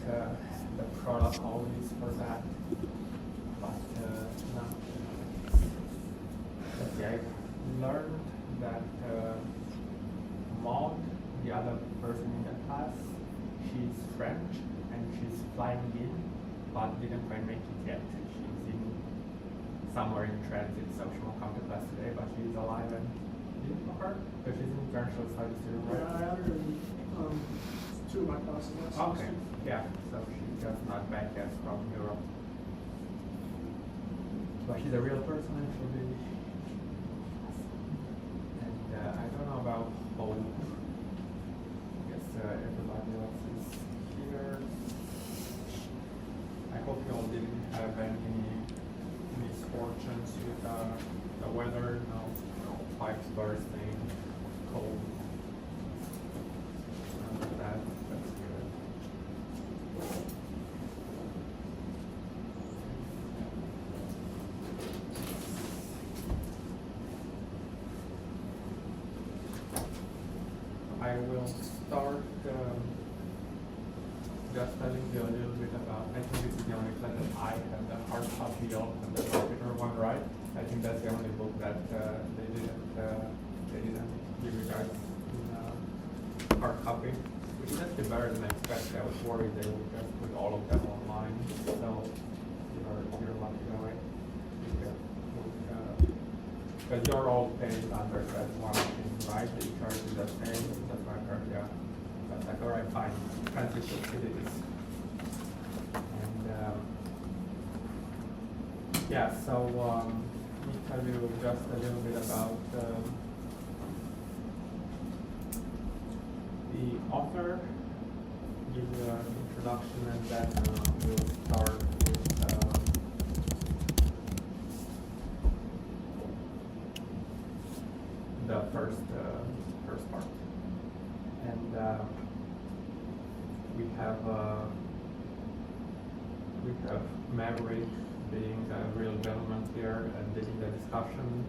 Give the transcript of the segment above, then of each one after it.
the protocol is for that. But no. Let's see, I learned that Maud, the other person in the class, she's French and she's flying in, but didn't quite make it yet. She's in somewhere in transit, so she won't come to class today, but she's alive and didn't know her because she's in international studies too, right? Yeah, I had her in two of my classes last Okay, semester. yeah, so she's just not back yet from Europe. But she's a real person actually. And I don't know about Hope. I guess everybody else is here. I hope you all didn't have any misfortunes with the weather, no pipes bursting, cold. None of that. That's good. I will start just telling you a little bit about, I think this is the only class that I have the hard copy of and the computer one, right? I think that's the only book that they didn't give you guys in hard copy, which is actually better than I expected. I was worried they would just put all of them online, so you're lucky that way. Because you're all paid under that one thing, right? The charge is the same, that's what I heard, yeah. But like, all right, fine, transition cities. And yeah, so let me tell you just a little bit about the author, give you an introduction, and then we'll start with the first part. And we have Maverick being a real gentleman here and leading the discussion.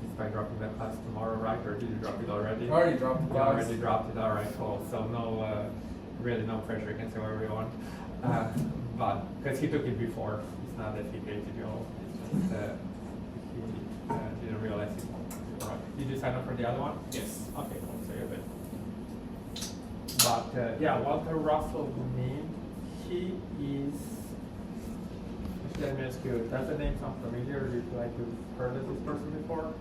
Despite dropping that class tomorrow, right? Or did you drop it already? Already dropped the You class. already dropped it, all right, cool. So no, really no pressure, you can say whatever you want. But, because he took it before, it's not that he hated you all, it's just he didn't realize it. Right. Did you sign up for the other one? Yes. Okay, cool, so you're good. But yeah, Walter Russell Mead, he is, let me ask you, does the name sound familiar? Do you feel like you've heard of this person before?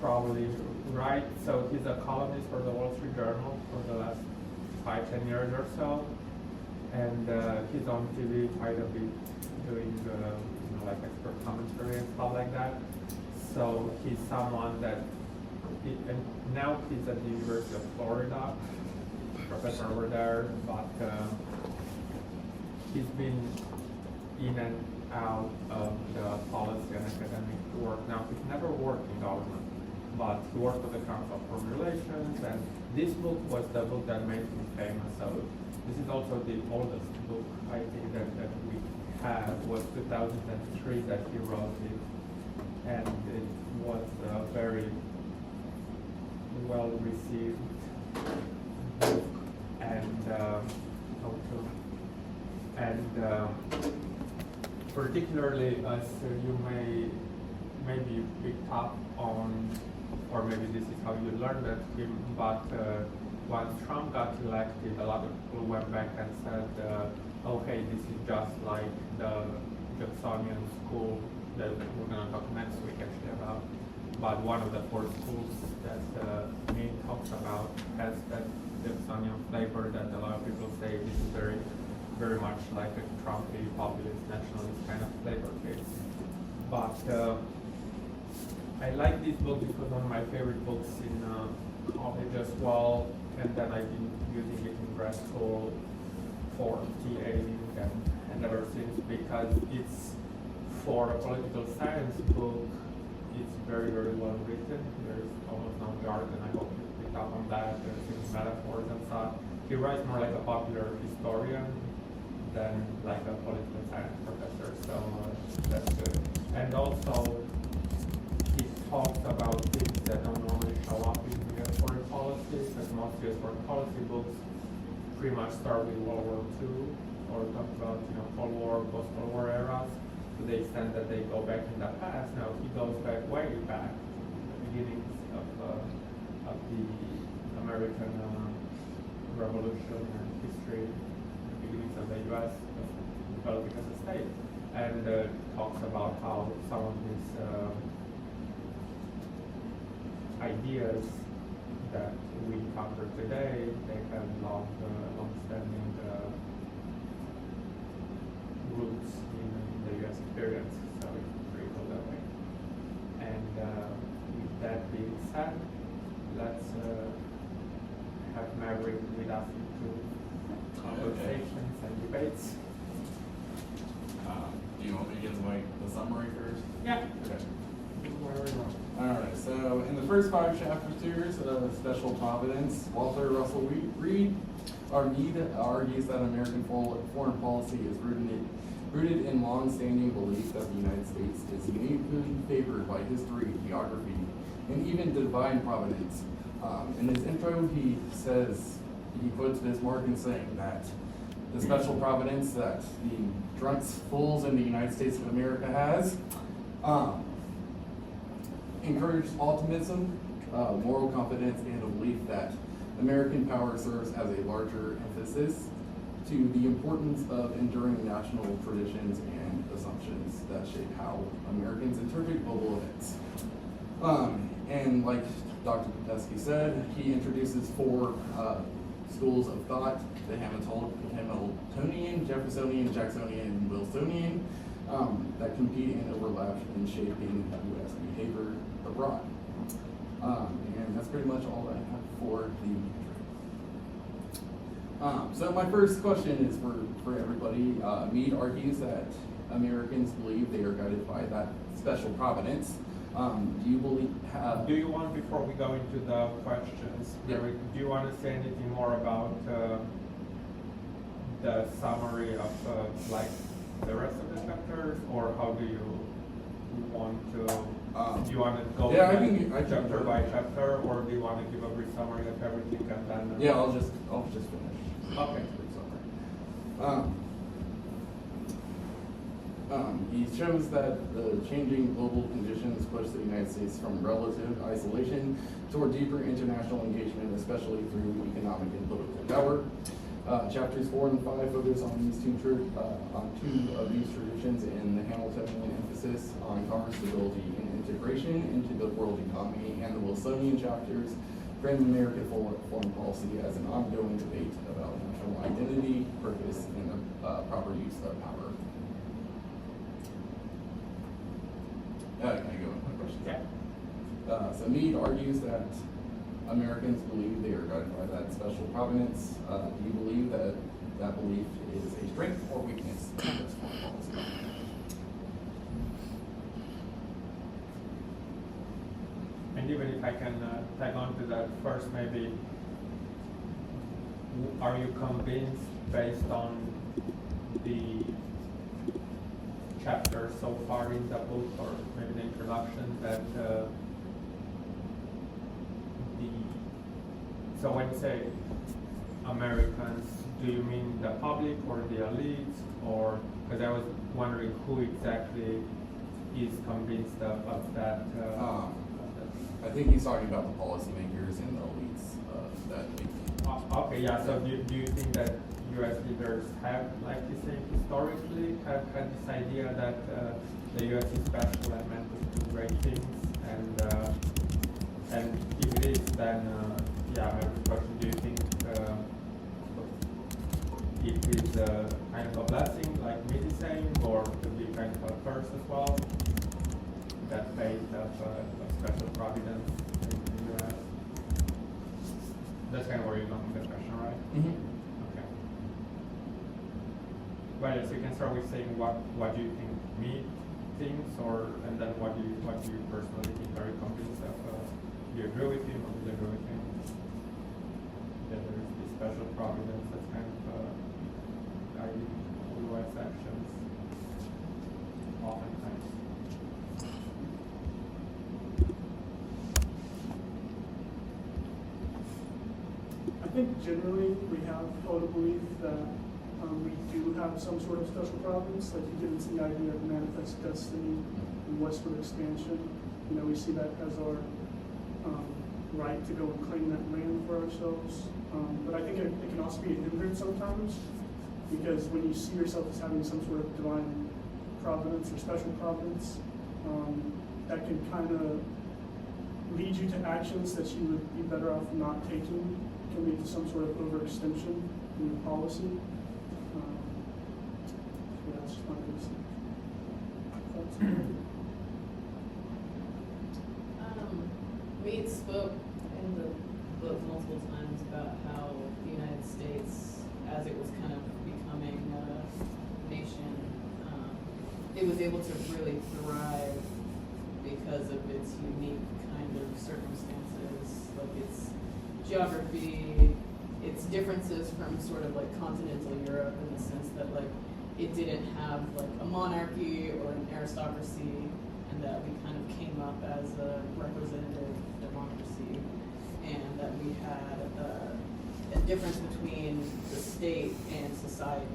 Probably, right? So he's a columnist for the Wall Street Journal for the last 5-10 years or so. And he's on TV quite a bit doing like expert commentary and stuff like that. So he's someone that, and now he's at the University of Florida, professor over there, but he's been in and out of the policy and academic work. Now, he's never worked in government, but he worked with the Council of Foreign Relations, and this book was the book that made him famous. So this is also the oldest book, I think, that we have, was 2003 that he wrote it, and it was a very well received book, and particularly as you maybe picked up on, or maybe this is how you learned that him, but once Trump got elected, a lot of people went back and said, okay, this is just like the Jacksonian school that we're going to talk next week actually about. But one of the 4 schools that Mead talks about has that Jacksonian flavor that a lot of people say this is very much like a Trumpy, populist, nationalist kind of flavor case. But I like this book because one of my favorite books in college as well, and then I've been using it in grad school for TAing and ever since, because it's, for a political science book, it's very well written. There's almost no jargon. I hope you picked up on that. There's metaphors and stuff. He writes more like a popular historian than like a political science professor, so that's good. And also, he talks about things that don't normally show up in US foreign policy, because most US foreign policy books pretty much start with World War II or talk about Cold War, post-Cold War eras to the extent that they go back in the past. Now he goes back way back to the beginnings of the American Revolution and history, the beginnings of the U.S. developing as a state, and talks about how some of these ideas that we encounter today, they have long-standing roots in the U.S. experience, so it's pretty cool that way. And with that being said, let's have Maverick lead us into conversations and debates. Do you want me to get the summary first? Yeah. Okay. Wherever you want. Alright, so in the first 5 chapters of Special Providence, Walter Russell Reed argues that American foreign policy is rooted in long-standing belief that the United States is uniquely favored by history, geography, and even divine providence. In his intro, he quotes Bismarck in saying that the special providence that the drunks, fools in the United States of America has encouraged optimism, moral confidence, and a belief that American power serves as a larger emphasis to the importance of enduring national traditions and assumptions that shape how Americans interpret global events. And like Dr. Podesky said, he introduces 4 schools of thought: the Hamiltonian, Jeffersonian, Jacksonian, and Wilsonian, that compete and overlap in shaping U.S. behavior abroad. And that's pretty much all I have for the intro. So my first question is for everybody. Mead argues that Americans believe they are guided by that special providence. Do you believe? Do you want, before we go into the questions, Yeah. do you want to say anything more about the summary of like the rest of the chapters, or how do you want to? Do you want to go Yeah, I can chapter by chapter, or do you want to give a brief summary of everything and then? Yeah, I'll just finish. Okay. He shows that the changing global conditions push the United States from relative isolation toward deeper international engagement, especially through economic and political power. Chapters 4 and 5 focus on two of these traditions, and the Hamiltonian emphasis on commerce, stability, and integration into the world economy, and the Wilsonian chapters frame American foreign policy as an ongoing debate about national identity, purpose, and the proper use of power. Can I go with my question? Yeah. So Mead argues that Americans believe they are guided by that special providence. Do you believe that that belief is a strength or weakness of this foreign policy? And even if I can tag on to that first, maybe, are you convinced based on the chapter so far in the book, or maybe the introduction, that so when you say Americans, do you mean the public or the elites, or, because I was wondering who exactly is convinced of that? I think he's talking about the policymakers and the elites okay, yeah, so do you think that U.S. leaders have, like you say, historically have had this idea that the U.S. is special and meant to do great things, and if it is, then yeah, my question: do you think it is kind of a blessing, like Mead is saying, or could be kind of a curse as well? That faith of special providence in the U.S. That's kind of where you're going with the question, right? Mm-hmm. Okay. Well, yes, you can start with saying what do you think Mead thinks, and then what do you personally think? Are you convinced of? Do you agree with him or disagree with him? That there is this special providence that's kind of guiding U.S. actions oftentimes. I think generally we have, to believe that we do have some sort of special providence, like you get into the idea of manifest destiny and westward expansion. You know, we see that as our right to go and claim that land for ourselves. But I think it can also be a hindrance sometimes, because when you see yourself as having some sort of divine providence or special providence, that can kind of lead you to actions that you would be better off not taking, can lead to some sort of overextension in your policy. Yeah, that's just my biggest thoughts. We spoke in the book multiple times about how the United States, as it was kind of becoming a nation, it was able to really thrive because of its unique kind of circumstances, like its geography, its differences from sort of like continental Europe in the sense that like it didn't have like a monarchy or an aristocracy, and that we kind of came up as a representative democracy, and that we had a difference between the state and society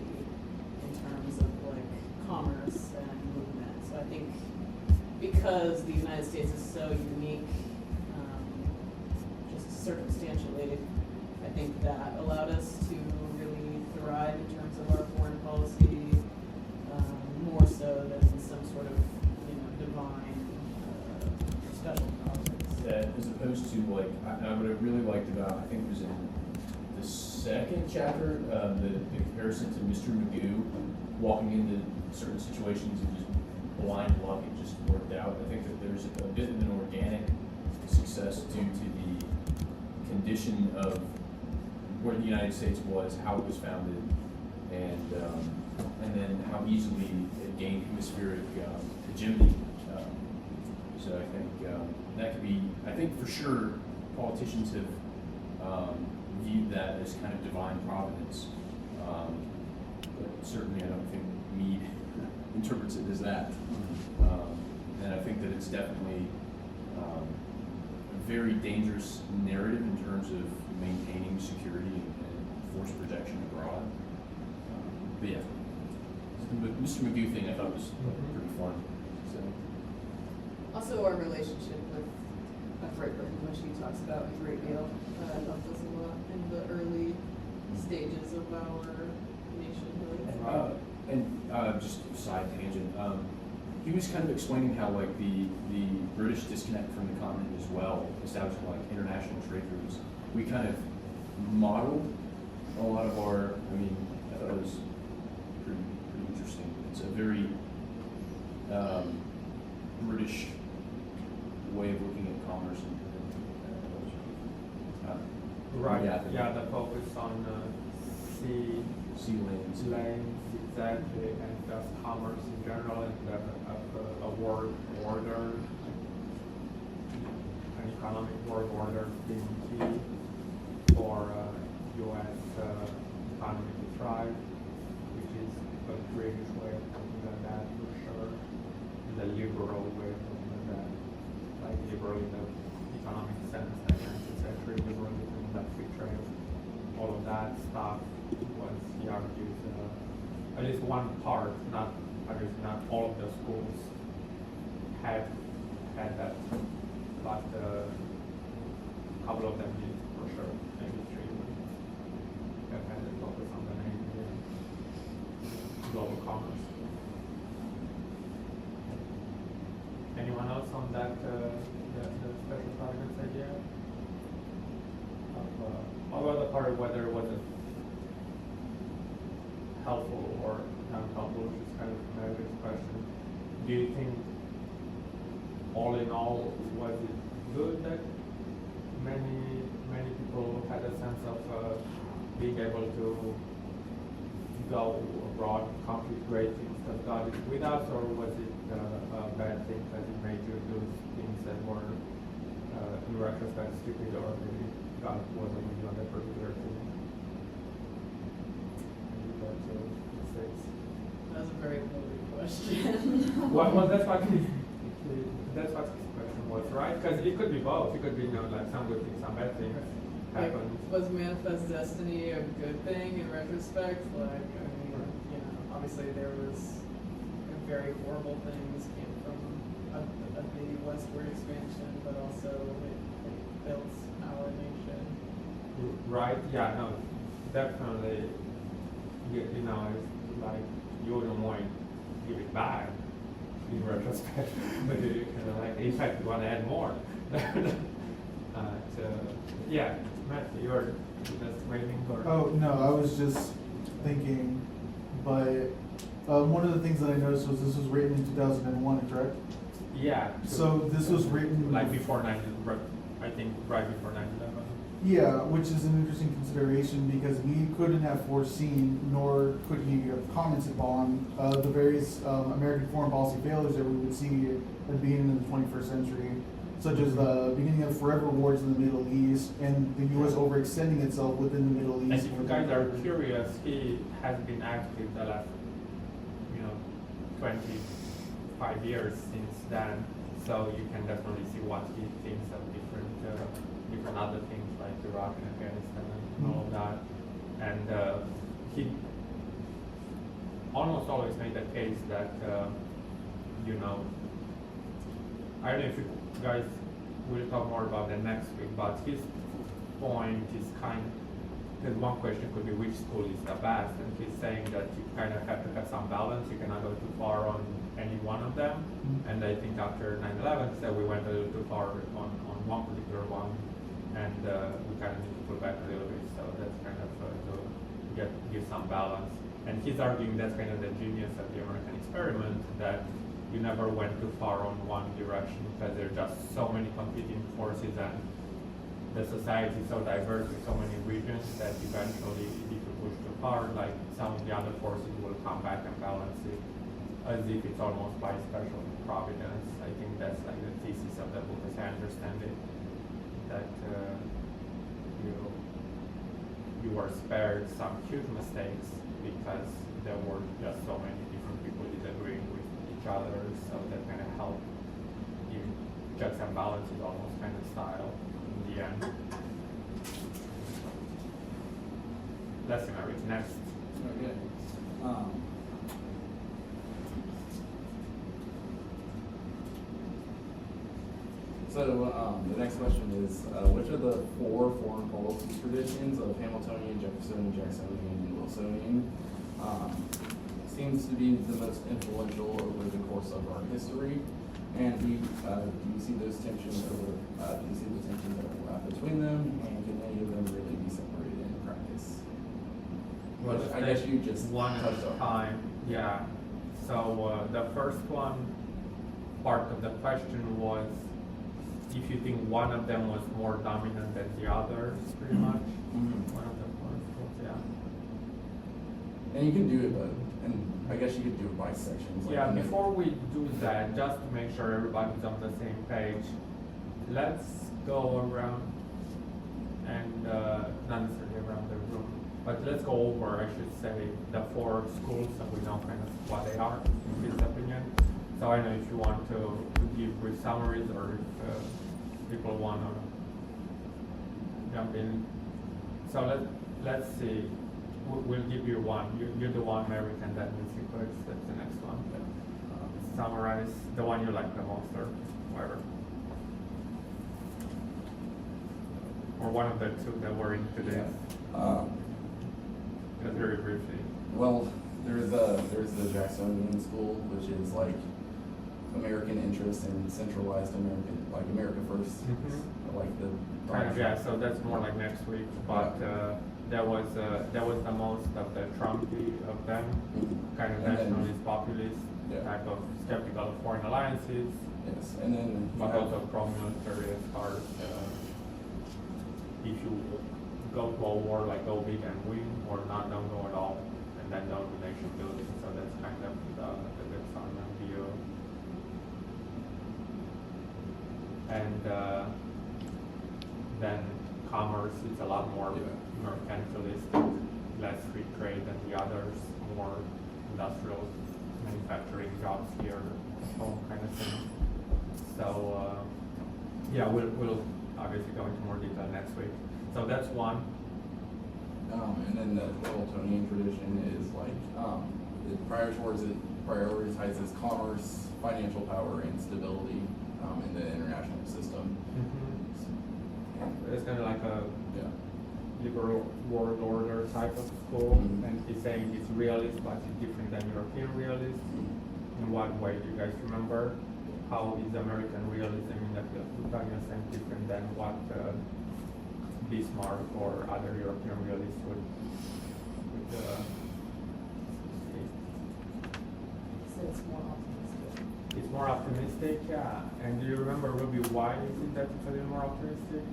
in terms of like commerce and movement. So I think because the United States is so unique, just circumstantially, I think that allowed us to really thrive in terms of our foreign policy, more so than some sort of, you know, divine special providence. That as opposed to like, what I really liked about, I think it was in the second chapter, the comparison to Mr. Magoo walking into certain situations and just blind luck, it just worked out. I think that there's a bit of an organic success due to the condition of where the United States was, how it was founded, and then how easily it gained hemispheric hegemony. So I think that could be, I think for sure politicians have viewed that as kind of divine providence. But certainly I don't think Mead interprets it as that. And I think that it's definitely a very dangerous narrative in terms of maintaining security and force protection abroad. But yeah, the Mr. Magoo thing I thought was pretty fun. So. Also, our relationship with Frederick, which he talks about a great deal, helped us a lot in the early stages of our nationhood. Just a side tangent. He was kind of explaining how like the British disconnect from the continent as well, establishing like international trade routes. We kind of modeled a lot of our. I mean, I thought it was pretty interesting. It's a very British way of looking at commerce and Right, yeah, yeah, the focus on sea lanes. lanes, exactly, and just commerce in general, and a world order, an economic world order being key for U.S. economy to thrive, which is a British way of looking at that for sure, the liberal way of looking at that, like liberal in the economic sense, like 19th century liberalism, that free trade, all of that stuff was, he argues, at least one part, not all of the schools had that, but a couple of them did for sure, maybe three, that had a focus on the name, global commerce. Anyone else on that, the special providence idea? How about the part of whether it was helpful or non-helpful, which is kind of Meredith's question. Do you think, all in all, was it good that many people had a sense of being able to go abroad, accomplish great things that God is with us, or was it a bad thing that it made you do things that were, in retrospect, stupid, or maybe God wasn't with you on that particular thing? That was a very loaded question. Well, that's what his question was, right? Because it could be both. It could be, like some good things, some bad things happen. was Manifest Destiny a good thing in retrospect? Like, I mean, you know, obviously there was very horrible things came from the westward expansion, but also it built our nation. Right, yeah, no, definitely, you know, it's like, you wouldn't want to give it back in retrospect, but you kind of like, in fact, you want to add more. Yeah, Matt, you're just waiting for. Oh, no, I was just thinking, but, one of the things that I noticed was this was written in 2001, correct? Yeah. So this was written. Like before I think right before 9/11. Yeah, which is an interesting consideration because he couldn't have foreseen, nor could he have commented on, the various, American foreign policy failures that we would see at the beginning of the 21st century, such as the beginning of forever wars in the Middle East and the U.S. overextending itself within the Middle And East. if you guys are curious, he has been active the last, 25 years since then. So you can definitely see what he thinks of different other things like Iraq and Afghanistan and all of that. And he almost always made the case that, I don't know if you guys will talk more about that next week, but his point is because one question could be which school is the best, and he's saying that you kind of have to have some balance. You cannot go too far on any one of them. And I think after 9/11, he said we went a little too far on one particular one, and we kind of need to pull back a little bit. So that's kind of to give some balance. And he's arguing that's kind of the genius of the American experiment, that you never went too far on one direction because there are just so many competing forces, and the society is so diverse with so many regions that eventually if you push too far, like some of the other forces will come back and balance it as if it's almost by special providence. I think that's like the thesis of the book as I understand it, that you were spared some huge mistakes because there were just so many different people disagreeing with each other, so that kind of helped give checks and balances almost kind of style in the end. Lesson I read next. Okay. The next question is, which of the 4 foreign policy traditions of Hamiltonian, Jeffersonian, Jacksonian, and Wilsonian seems to be the most influential over the course of our history? And do you see those tensions that overlap between them, and can any of them really be separated in practice? Well, I guess you just one at touched a on. time, yeah. So the first one, part of the question was if you think one of them was more dominant than the others, pretty much. Mhm. One of the first ones, yeah. And you can do it, but, and I guess you could do it by sections. like, Yeah, you know. before we do that, just to make sure everybody's on the same page, let's go around and, not necessarily around the room, but let's go over, I should say, the 4 schools so we know kind of what they are, in his opinion. So I don't know if you want to give brief summaries or if people want to jump in. So let's see. We'll give you one. You're the one, Mary, and then Nancy Quicks. That's the next one. Summarize the one you like the most, or whatever. Or one of the 2 that were in today. Just very briefly. Well, there's the Jacksonian school, which is like American interest and centralized American, like America first, Mhm. like the. Kind of, yeah. So that's more like next week. But that was the most of the Trumpy of them, kind of And then- nationalist, populist, Yeah. type of skeptical of foreign alliances, Yes, and then. you but have- also pro-military as far as if you go to a war, like go big and win, or not, don't go at all, and then don't do nation building. So that's kind of the Wilsonian view. And then commerce is a lot more mercantilistic, less free trade than the others, more industrial manufacturing jobs here, home kind of thing. So yeah, we'll obviously go into more detail next week. So that's one. And then the Wiltonian tradition is like, it prioritizes commerce, financial power, and stability in the international system. It's kind of like a Yeah. liberal world order type of school, Mhm. and he's saying it's realist, but it's different than European realist. In what way do you guys remember? How is American realism in that Plutonian sense different than what Bismarck or other European realists would see? So it's more optimistic. It's more optimistic, yeah. And do you remember, Ruby, why is it that it's a little more optimistic?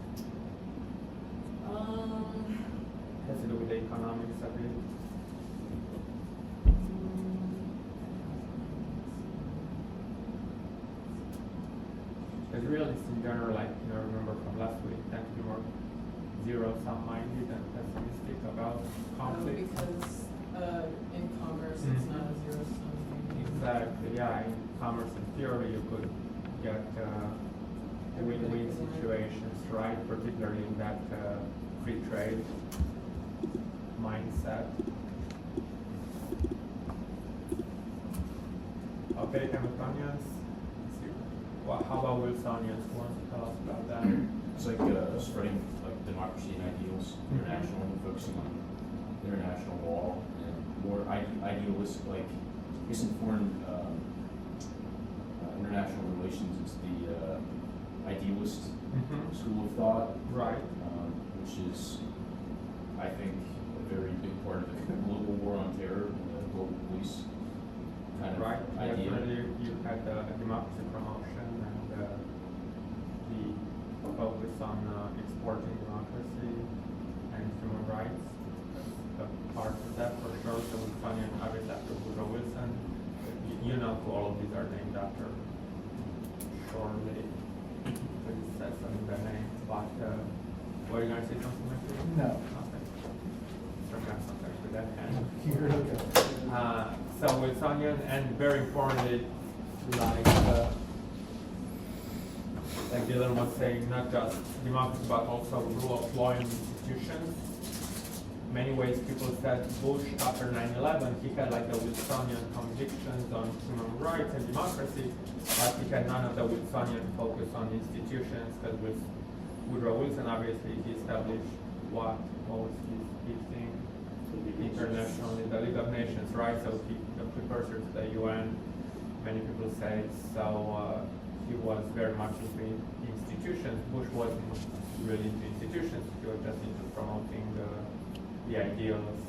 Has to do with the economics of it. As realists in general, like, remember from last week, tend to be more zero-sum minded and pessimistic about conflict. Because in commerce, it's not a zero sum game. Exactly, yeah, in commerce and theory, you could get win-win situations, right? Particularly in that free trade mindset. Okay, Hamiltonians. Let's see. Well, how about Wilsonians? Who wants to tell us about that? It's like spreading like democracy and ideals, international, focusing on international law and more idealistic, like I guess in foreign international relations, it's the idealist school of thought, Right. which is, I think, a very big part of the global war on terror and the global police kind of Right. idea. Definitely, you had democracy promotion and the focus on exporting democracy and human rights. That's a part of that for sure. So Wilsonian, obviously after Woodrow Wilson, you know who all of these are named after. Surely, because it says so in the name. But were you going to say something like that? No. Okay. Sometimes with that hand. You're okay. So Wilsonian, and very importantly, like Dylan was saying, not just democracy, but also rule of law and institutions. Many ways people said Bush after 9/11, he had like the Wilsonian convictions on human rights and democracy, but he had none of the Wilsonian focus on institutions, because with Woodrow Wilson, obviously, he established what was his thing? Internationally, the League of Nations, right? So he, the precursor to the UN, many people say. So he was very much into institutions. Bush wasn't really into institutions. He was just into promoting the ideals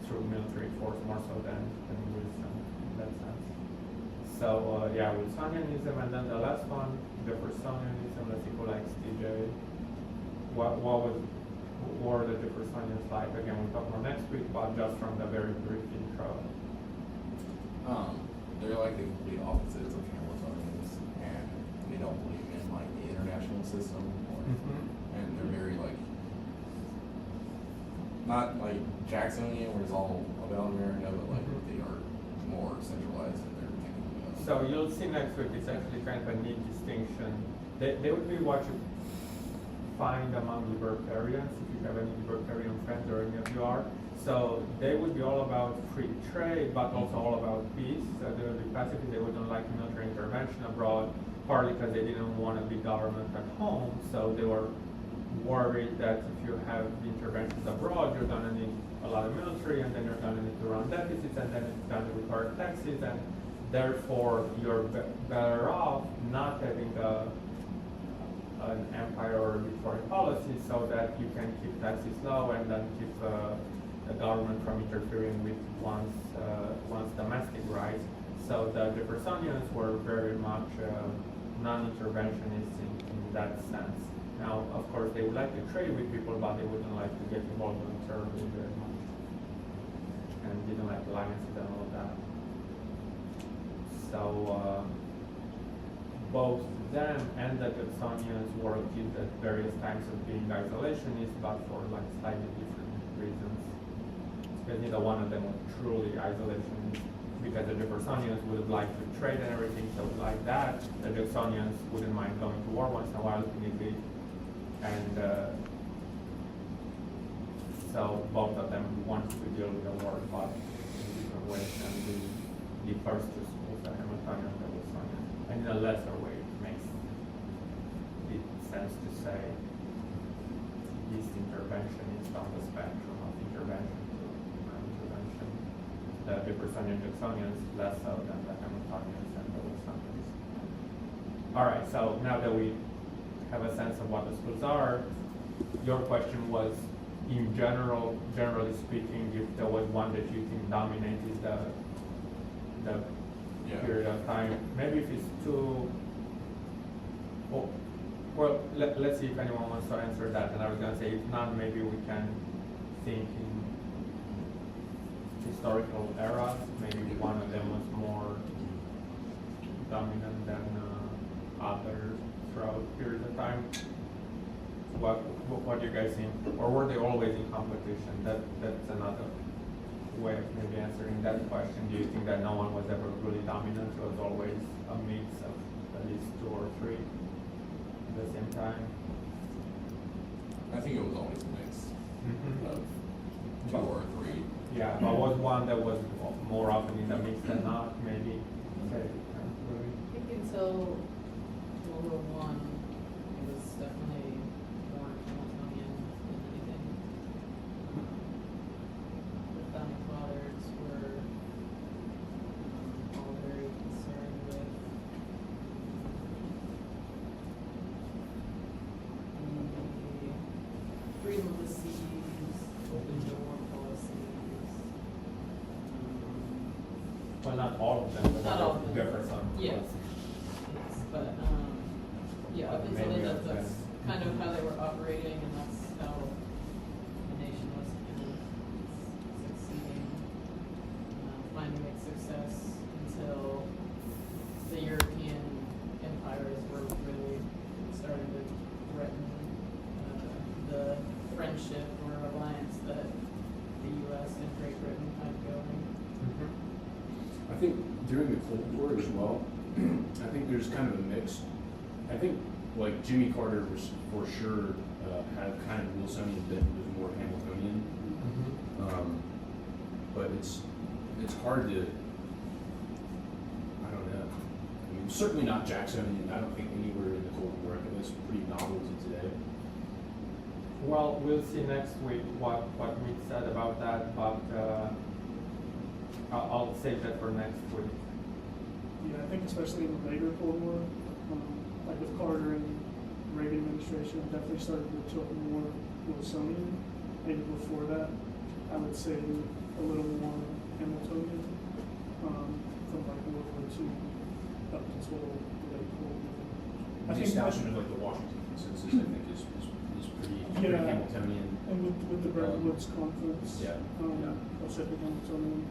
through military force more so than Wilson in that sense. So yeah, Wilsonianism, and then the last one, Jeffersonianism. Let's see who likes DJ. What were the Jeffersonians like? Again, we'll talk more next week, but just from the very brief intro. They're like the complete opposites of Hamiltonians, and they don't believe in like the international system, and they're very like, not like Jacksonian, where it's all about America, but like they are more centralized in their thinking. So you'll see next week, it's actually kind of a neat distinction. They would be what you find among libertarians, if you have any libertarian friends or any of you are. So they would be all about free trade, but also all about peace. So they would be pacifist, they wouldn't like military intervention abroad, partly because they didn't want a big government at home. So they were worried that if you have interventions abroad, you're gonna need a lot of military, and then you're gonna need to run deficits, and then it's gonna require taxes, and therefore you're better off not having an empire or arbitrary policy, so that you can keep taxes low and then keep the government from interfering with one's domestic rights. So the Jeffersonians were very much non-interventionists in that sense. Now, of course, they would like to trade with people, but they wouldn't like to get involved militarily very much, and didn't like alliances and all of that. So both them and the Jeffersonians were accused at various times of being isolationist, but for like slightly different reasons. Because neither one of them was truly isolationist, because the Jeffersonians would have liked to trade and everything, so like that, the Jeffersonians wouldn't mind going to war once in a while if need be. And so both of them want to deal with the war, but in different ways, and the first two schools, the Hamiltonian and the Wilsonian, and in a lesser way, it makes it sense to say this intervention is on the spectrum of intervention to non-intervention. The Jeffersonian Jacksonians less so than the Hamiltonians and the Wilsonians. All right, so now that we have a sense of what the schools are, your question was, in general, generally speaking, if there was one that you think dominated the Yeah. period of time, maybe if it's too, well, let's see if anyone wants to answer that, and I was gonna say, if not, maybe we can think in historical eras, maybe one of them was more dominant than others throughout periods of time. What do you guys think? Or were they always in competition? That's another way of maybe answering that question. Do you think that no one was ever really dominant? It was always a mix of at least two or three at the same time? I think it was always a mix of two or three. Yeah, but was one that was more often in the mix than not, maybe? Okay, really? I think until World War I, it was definitely more Hamiltonian than anything. The founding fathers were all very concerned with the freedom of the seas, open door policies. Well, not all of them, but Not all of them. Jefferson. Yes. Yes, but, yeah, up until Maybe then, of that's them. kind of how they were operating, and that's how the nation was kind of succeeding, finding its success until the European empires were really starting to threaten, the friendship or alliance that the U.S. and Great Britain had going. Mhm. I think during the Cold War as well, I think there's kind of a mix. I think like Jimmy Carter was for sure had kind of Wilsonian bent, was more Hamiltonian. Mhm. But it's hard to, I don't know. I mean, certainly not Jacksonian. I don't think anywhere in the Cold War. I think that's pretty novel to today. Well, we'll see next week what Mitch said about that, but I'll save that for next week. Yeah, I think especially in the later Cold War, like with Carter and Reagan administration, it definitely started to tilt more Wilsonian. Maybe before that, I would say a little more Hamiltonian, from like World War II up until the late Cold War. I The think establishment of like the Washington Consensus, I think, is pretty Yeah. Hamiltonian. And with the Bretton Woods Conference, Yeah, yeah. also the Hamiltonian.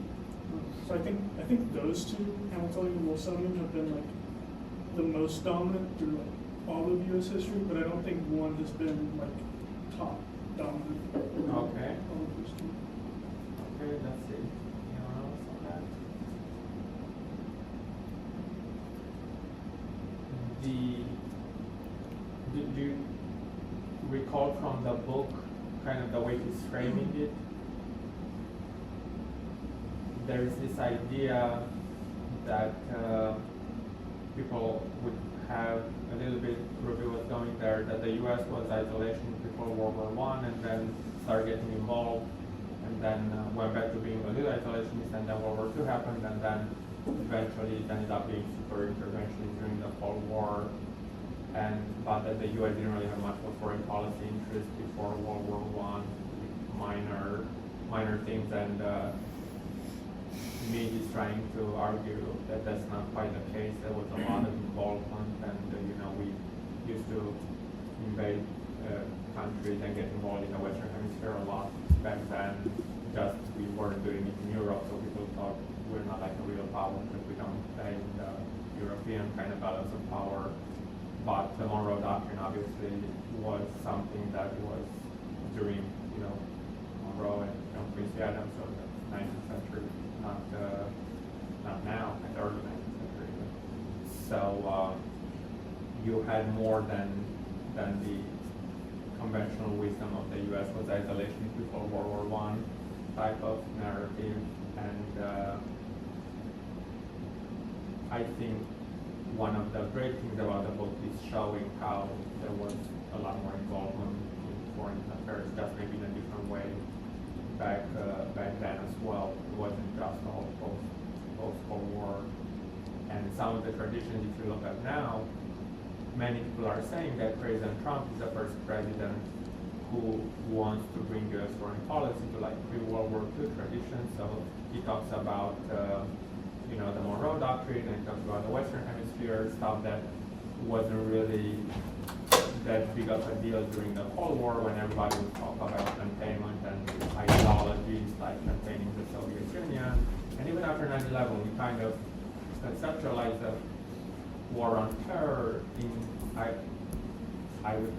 So I think those two, Hamiltonian and Wilsonian, have been like the most dominant through like all of U.S. history, but I don't think one has been like top dominant. in all of Okay. history. Okay, let's see. Anyone else on that? Do you recall from the book kind of the way he's framing it? There's this idea that people would have a little bit, Ruby was going there, that the U.S. was isolation before World War I and then started getting involved and then went back to being a little isolationist, and then World War II happened, and then eventually it ended up being super interventionist during the Cold War, but that the U.S. didn't really have much of a foreign policy interest before World War I, minor things, and Meade is trying to argue that that's not quite the case. There was a lot of involvement, and we used to invade countries and get involved in the Western Hemisphere a lot back then. Just we weren't doing it in Europe, so people thought we're not like a real power because we don't play in the European kind of balance of power. But the Monroe Doctrine obviously was something that was during Monroe and Quincy Adams, so the 19th century. Not now, in the early 19th century. So you had more than the conventional wisdom of the U.S. was isolation before World War I type of narrative, and I think one of the great things about the book is showing how there was a lot more involvement in foreign affairs, just maybe in a different way back then as well. It wasn't just all post-Cold War. And some of the traditions, if you look at now, many people are saying that President Trump is the first president who wants to bring U.S. foreign policy to like pre-World War II traditions. So he talks about, the Monroe Doctrine, and he talks about the Western Hemisphere, stuff that wasn't really that big of a deal during the Cold War when everybody would talk about containment and ideologies like containing the Soviet Union. And even after 9/11, we kind of conceptualized the war on terror in, I would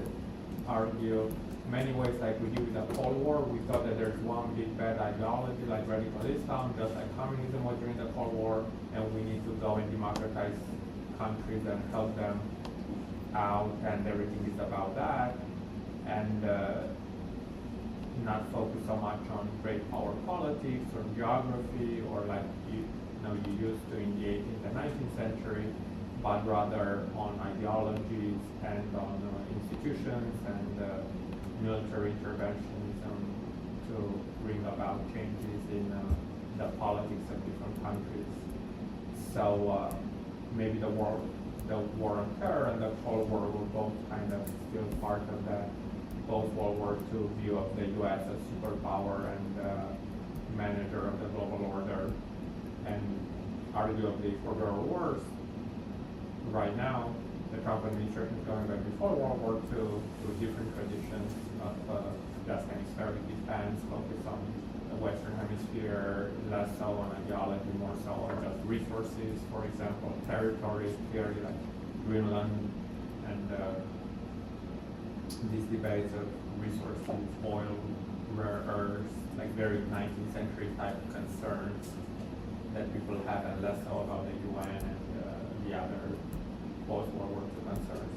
argue, many ways like we do with the Cold War. We thought that there's one big bad ideology like radical Islam, just like communism was during the Cold War, and we need to go and democratize countries and help them out, and everything is about that, and not focus so much on great power politics or geography or like you used to in the 18th and 19th century, but rather on ideologies and on institutions and military interventions to bring about changes in the politics of different countries. So maybe the war on terror and the Cold War were both kind of still part of that post-World War II view of the U.S. as superpower and manager of the global order. And arguably, for better or worse, right now, the Trump administration is going back before World War II to different traditions of Afghanistan defense, focus on the Western Hemisphere, less so on ideology, more so on just resources, for example, territories, clearly like Greenland, and these debates of resources, oil, rare earths, like very 19th century type concerns that people have, and less so about the UN and the other post-World War II concerns,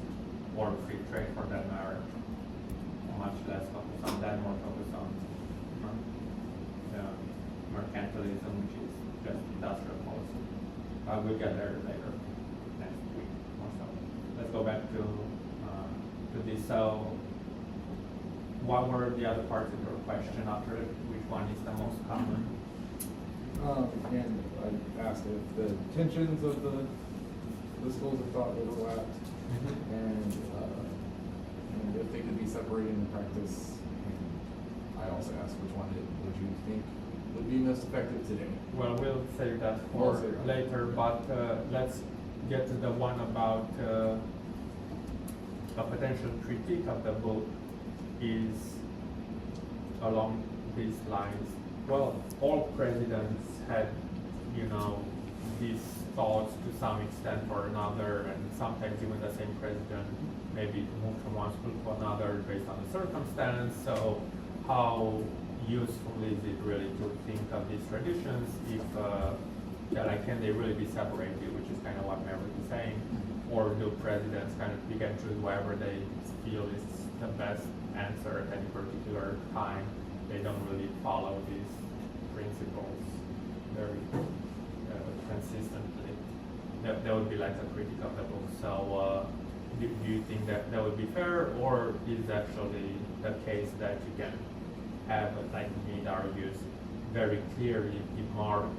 or free trade for that matter. Much less focus on that, more focus on mercantilism, which is just industrial policy. We'll get there later, next week or so. Let's go back to this. So, what were the other parts of your question after it? Which one is the most common? And I asked if the tensions of the schools of thought overlapped, and if they could be separated in practice. And I also asked which one would you think would be most effective today? Well, we'll save that for later, but let's get to the one about a potential critique of the book is along these lines. Well, all presidents had, these thoughts to some extent or another, and sometimes even the same president maybe moved from one school to another based on the circumstance. So how useful is it really to think of these traditions if, can they really be separated, which is kind of what Maverick is saying, or do presidents kind of pick and choose whatever they feel is the best answer at any particular time? They don't really follow these principles very consistently. That would be like a critique of the book. So do you think that would be fair, or is actually the case that you can have, like Mead argues, very clearly marked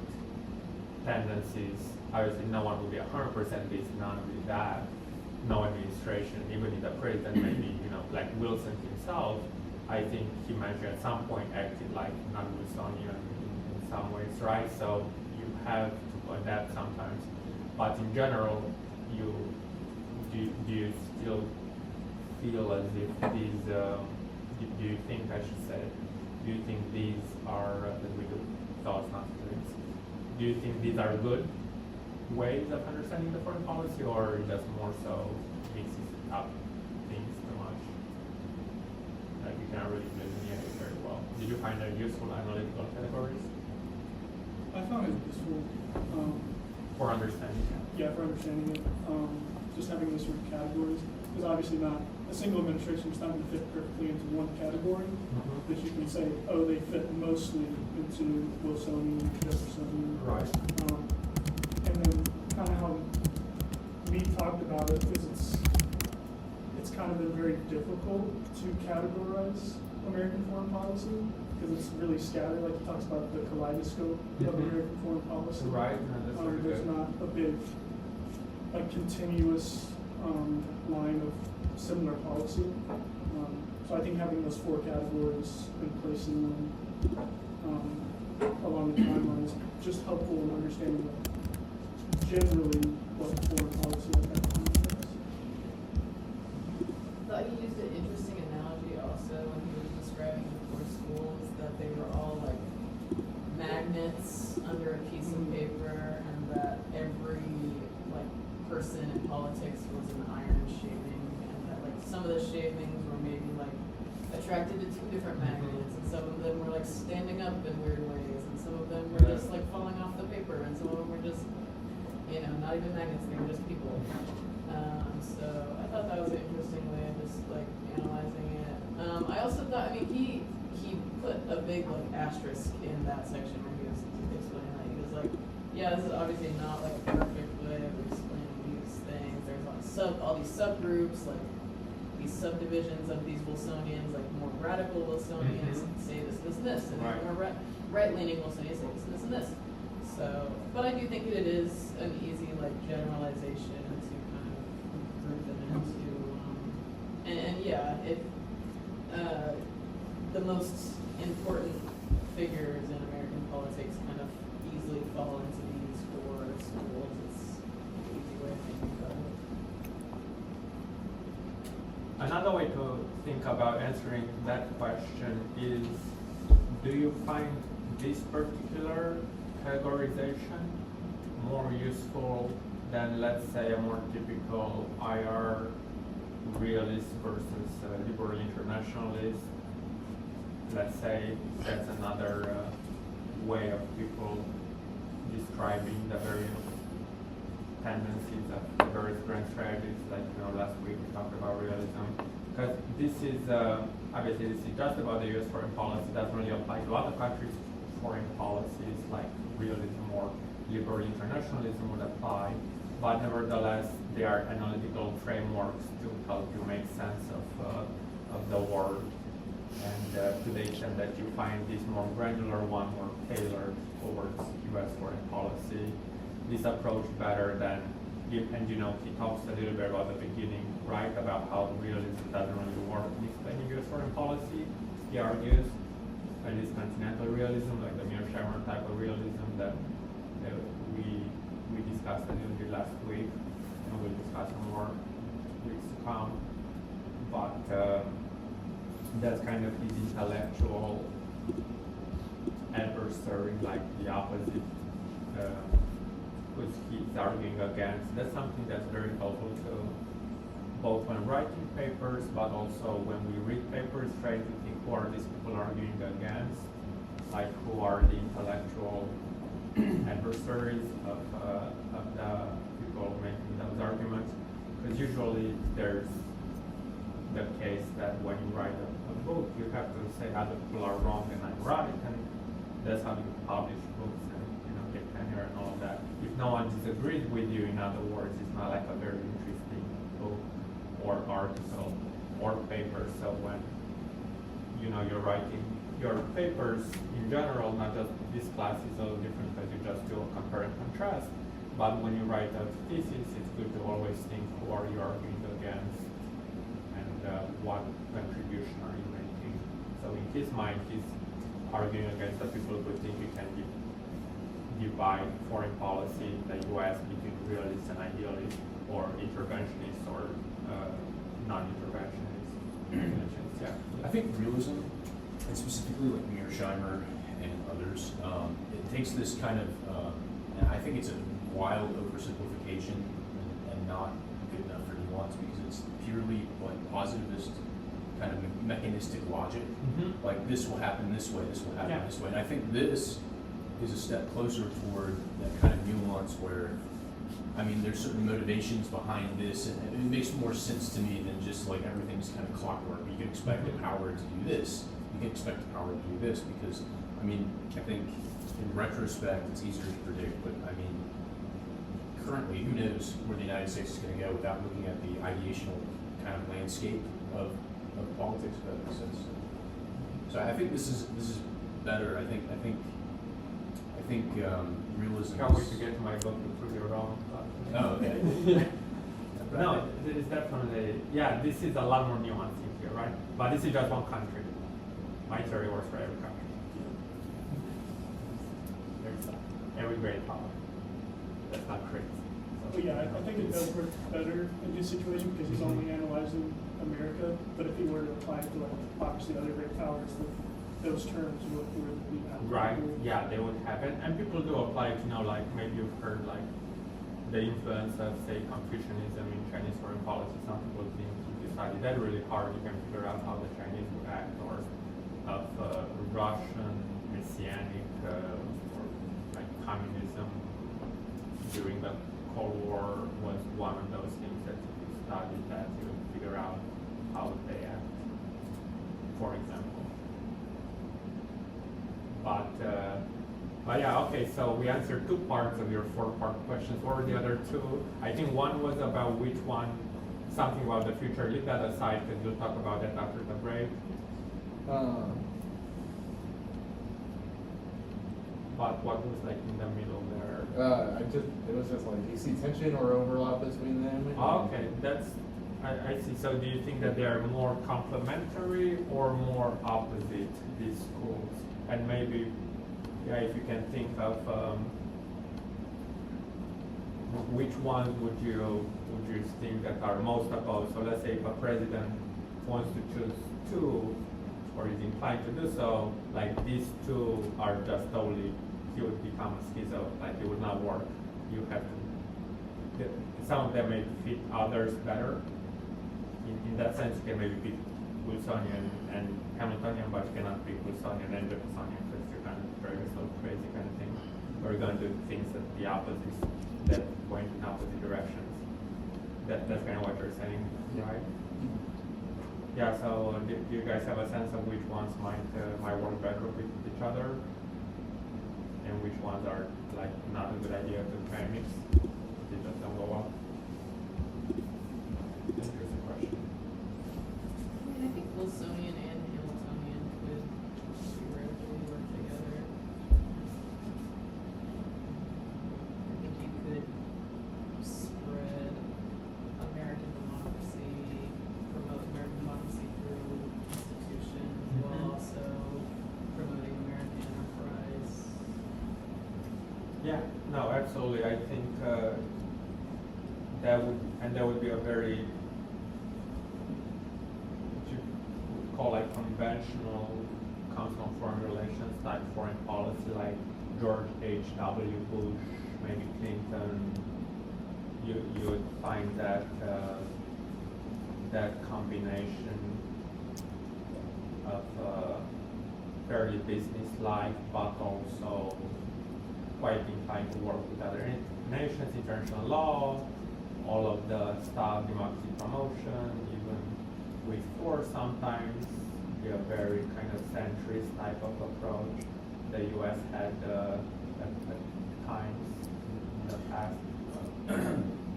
tendencies? Obviously, no one will be 100% this, none will be that. No administration, even if the president maybe, like Wilson himself, I think he mentioned at some point acted like non-Wilsonian in some ways, right? So you have to adapt sometimes. But in general, do you still feel as if these, do you think, I should say, do you think these are, that we do thoughts, not feelings, do you think these are good ways of understanding the foreign policy, or just more so mixes up things too much? Like you can't really delineate it very well. Did you find them useful analytical categories? I found it useful. For understanding? Yeah, for understanding it. Just having those sort of categories, because obviously not a single administration is not going to fit perfectly into one category, but you can say, oh, they fit mostly into Wilsonian, Jeffersonian. Right. And then kind of how we talked about it is it's kind of been very difficult to categorize American foreign policy because it's really scattered. Like he talks about the kaleidoscope of American foreign policy. Right, and that's very There's good. not a big, a continuous line of similar policy. So I think having those 4 categories and placing them along the timeline is just helpful in understanding generally what foreign policy at that time is. Thought he used an interesting analogy also when he was describing the 4 schools, that they were all like magnets under a piece of paper, and that every like person in politics was an iron shaving, and that like some of the shavings were maybe like attracted to 2 different magnets, and some of them were like standing up in weird ways, and some of them were just like falling off the paper, and some of them were just, you know, not even magnets, they were just people. So I thought that was an interesting way of just like analyzing it. I also thought, I mean, he put a big like asterisk in that section where he was explaining that. He was like, yeah, this is obviously not like a perfect way of explaining these things. There's like all these subgroups, like these subdivisions of these Wilsonians, like more radical Wilsonians say this, this, and this, and Right. more right-leaning Wilsonians say this, this, and this. So, but I do think that it is an easy like generalization to kind of group them into, and yeah, the most important figures in American politics kind of easily fall into these 4 schools. It's an easy way of thinking about it. Another way to think about answering that question is, do you find this particular categorization more useful than, let's say, a more typical IR realist versus liberal internationalist? Let's say that's another way of people describing the various tendencies of the various grand strategies. Like, you know, last week we talked about realism, because this is obviously this is just about the U.S. foreign policy. It doesn't really apply to other countries' foreign policies, like realism or liberal internationalism would apply. But nevertheless, they are analytical frameworks to help you make sense of the world. And to the extent that you find this more granular one, more tailored towards U.S. foreign policy, this approach better than, and you know, he talks a little bit about the beginning, right, about how realism doesn't really work in explaining U.S. foreign policy. He argues, at least continental realism, like the Mearsheimer type of realism that we discussed a little bit last week, and we'll discuss more weeks to come. But that's kind of his intellectual adversary, like the opposite, which he's arguing against. That's something that's very helpful to both when writing papers, but also when we read papers, try to think who are these people arguing against, like who are the intellectual adversaries of the people making those arguments. Because usually there's the case that when you write a book, you have to say other people are wrong and I'm right, and that's how you publish books and, you know, get tenure and all of that. If no one disagrees with you, in other words, it's not like a very interesting book or article or paper. So when, you know, you're writing your papers in general, not just this class is a little different because you just do a compare and contrast. But when you write a thesis, it's good to always think who are you arguing against and what contribution are you making. So in his mind, he's arguing against the people who think you can divide foreign policy in the U.S. between realists and idealists, or interventionists or non-interventionists. Yeah. I think realism, and specifically like Mearsheimer and others, it takes this kind of, and I think it's a wild oversimplification and not good enough for nuance, because it's purely like positivist kind of mechanistic logic. Like this will happen this way, this will happen this way. And I think this is a step closer toward that kind of nuance where, I I mean, there's certain motivations behind this, and it makes more sense to me than just like everything's kind of clockwork. You can expect the power to do this, you can expect the power to do this, because, I mean, I think in retrospect, it's easier to predict, but I mean, currently, who knows where the United States is gonna go without looking at the ideational kind of landscape of politics, if that makes sense. So I think this is better. I think realism. Can't wait is- to get to my book to prove you wrong. Oh, okay. No, it is definitely, yeah, this is a lot more nuanced in here, right? But this is just one country. My theory works for every country. There's every great power. That's not crazy. But yeah, I think it does work better in this situation because he's only analyzing America. But if he were to apply it to like obviously other great powers, those terms would be applicable. Right, yeah, they would have it, and people do apply it, like maybe you've heard like the influence of, say, Confucianism in Chinese foreign policy. Some people think if you study that really hard, you can figure out how the Chinese would act, or of Russian messianic or like communism during the Cold War was one of those things that if you study that, you would figure out how they act, for example. But yeah, okay, so we answered 2 parts of your 4-part questions. What were the other 2? I think one was about which one, something about the future. Leave that aside because you'll talk about that after the break. But what was like in the middle there? It was just like, do you see tension or overlap between them? Okay, I see. So do you think that they are more complementary or more opposite, these schools? And maybe, yeah, if you can think of which ones would you think that are most opposed? So let's say if a president wants to choose 2, or is inclined to do so, like these 2 are just totally, he would become a schizo, like it would not work. You have to, some of them may fit others better. In that sense, you can maybe pick Wilsonian and Hamiltonian, but you cannot pick Wilsonian and Jeffersonian because you're kind of very so crazy kind of thing. Or you're going to do things that the opposites, that point in opposite directions. That's kind of what you're saying, right? Yeah, so do you guys have a sense of which ones might work better with each other? And which ones are like not a good idea to try and mix? They just don't go well. Interesting question. I mean, I think Wilsonian and Hamiltonian could theoretically work together. I think you could spread American democracy, promote American democracy through institutions while also promoting American enterprise. Yeah, no, absolutely. I think that would be a very, what you would call like conventional Council on Foreign Relations type foreign policy, like George H.W. Bush, maybe Clinton. You would find that that combination of fairly business-like, but also quite inclined to work with other nations, international law, all of the stuff, democracy promotion, even with force sometimes, be a very kind of centrist type of approach the U.S. had at times in the past.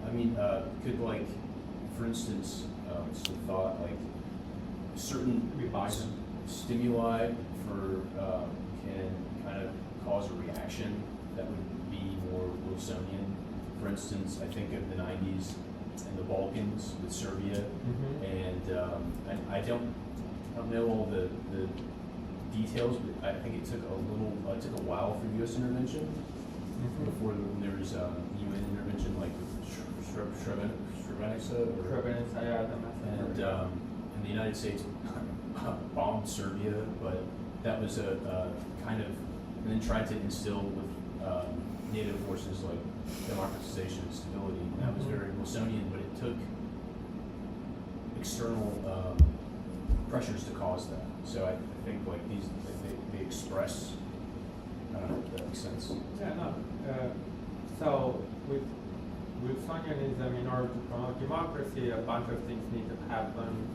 I mean, could like, for instance, just a thought, like certain Biden. stimuli can kind of cause a reaction that would be more Wilsonian. For instance, I think of the 90s and the Balkans with Serbia, and I don't know all the details, but I think it took a while for U.S. intervention before there was UN intervention, like Srebrenica, and the United States bombed Serbia, but that was a kind of, and then tried to instill with NATO forces like democratization and stability, and that was very Wilsonian, but it took external pressures to cause that. So I think like these, they express, I don't know if that makes sense. Yeah, no. So with Wilsonianism, in order to promote democracy, a bunch of things need to happen.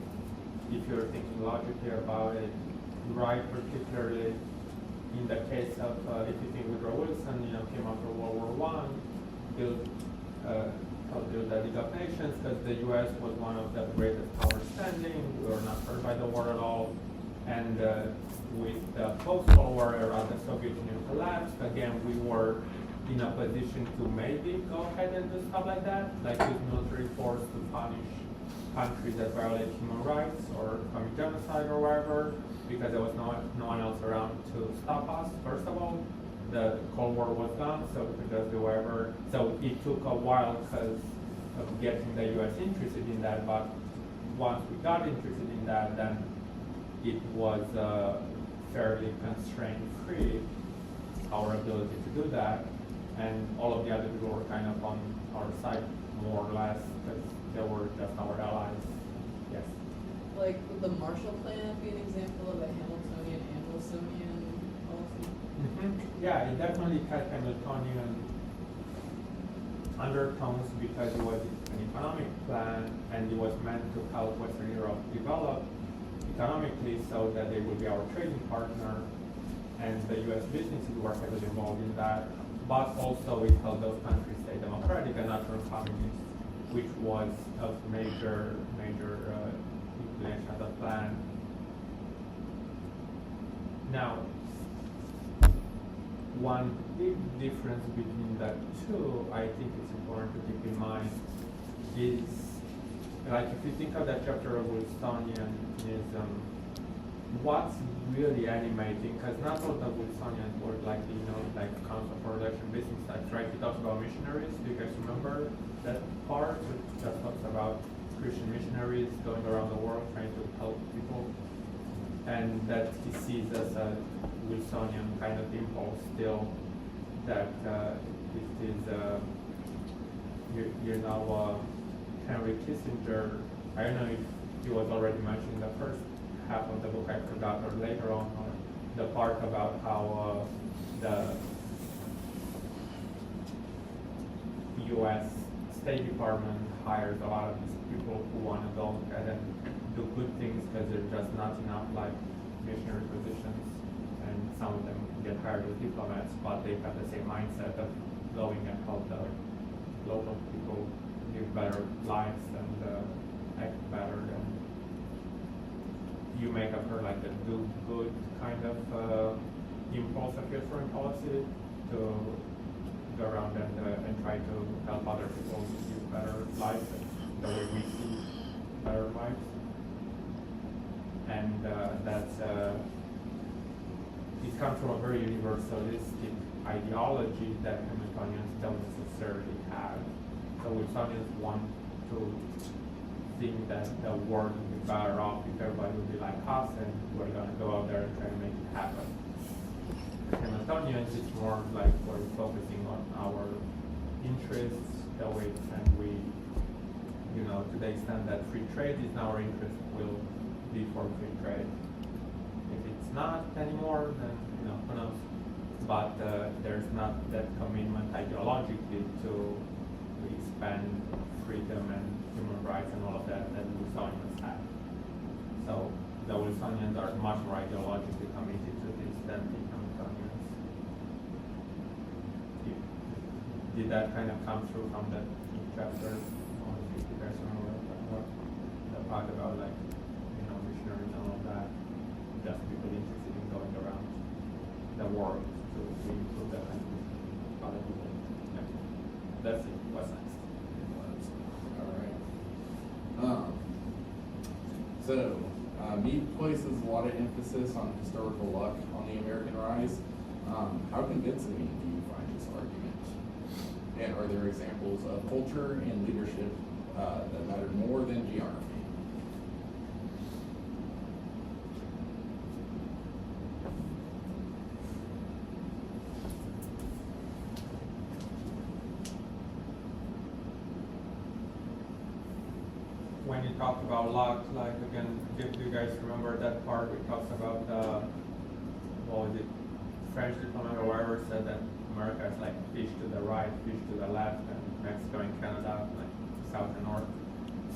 If you're thinking logically about it, right? Particularly in the case of, if you think Woodrow Wilson, came after World War I, helped build the League of Nations because the U.S. was one of the greatest powers standing. We were not hurt by the war at all, and with the post-Cold War era, the Soviet Union collapsed. Again, we were in a position to maybe go ahead and do stuff like that, like use military force to punish countries that violate human rights or commit genocide or whatever, because there was no one else around to stop us. First of all, the Cold War was done, so we could just do whatever. So it took a while because of getting the U.S. interested in that, but once we got interested in that, then it was fairly constraint-free, our ability to do that. And all of the other people were kind of on our side, more or less, because they were just our allies. Yes. Like, would the Marshall Plan be an example of a Hamiltonian and Wilsonian policy? Yeah, it definitely had Hamiltonian undertones because it was an economic plan and it was meant to help Western Europe develop economically so that they would be our trading partner, and the U.S. businesses were heavily involved in that. But also it helped those countries stay democratic and not turn communist, which was a major implementation of the plan. Now, one big difference between the two, I think it's important to keep in mind, is like if you think of that chapter of Wilsonianism, what's really animating, because not all the Wilsonians were like Council for Election Business Types, right? He talks about missionaries. Do you guys remember that part? It just talks about Christian missionaries going around the world trying to help people, and that he sees as a Wilsonian kind of impulse still, that it is, Henry Kissinger, I don't know if he was already mentioned in the first half of the book, I forgot, or later on, or the part about how the U.S. State Department hires a lot of these people who want to go ahead and do good things because they're just not enough like missionary positions, and some of them get hired as diplomats, but they have the same mindset of going and help the local people live better lives and act better. And you may have heard like the do good kind of impulse of your foreign policy to go around and try to help other people live better lives and the way we see better lives. And that's it comes from a very universalistic ideology that Hamiltonians don't necessarily have. So Wilsonians want to think that the world would be better off if everybody would be like us, and we're gonna go out there and try to make it happen. Hamiltonians, it's more like we're focusing on our interests, the way, and we, to the extent that free trade is in our interest, will be for free trade. If it's not anymore, then who knows? But there's not that commitment ideologically to expand freedom and human rights and all of that the Wilsonians have. So the Wilsonians are much more ideologically committed to this than the Hamiltonians. Did that kind of come through from that chapter? Or if you guys remember the part about missionaries and all of that, just people interested in going around the world to improve the country, other people. Yeah. That's it. What's next? All right. So, Mead places a lot of emphasis on historical luck on the American rise. How convincing do you find this argument? And are there examples of culture and leadership that matter more than geography? When you talked about luck, like again, do you guys remember that part we talked about what was it, French diplomat or whatever said that America is like fish to the right, fish to the left, and Mexico and Canada like south and north.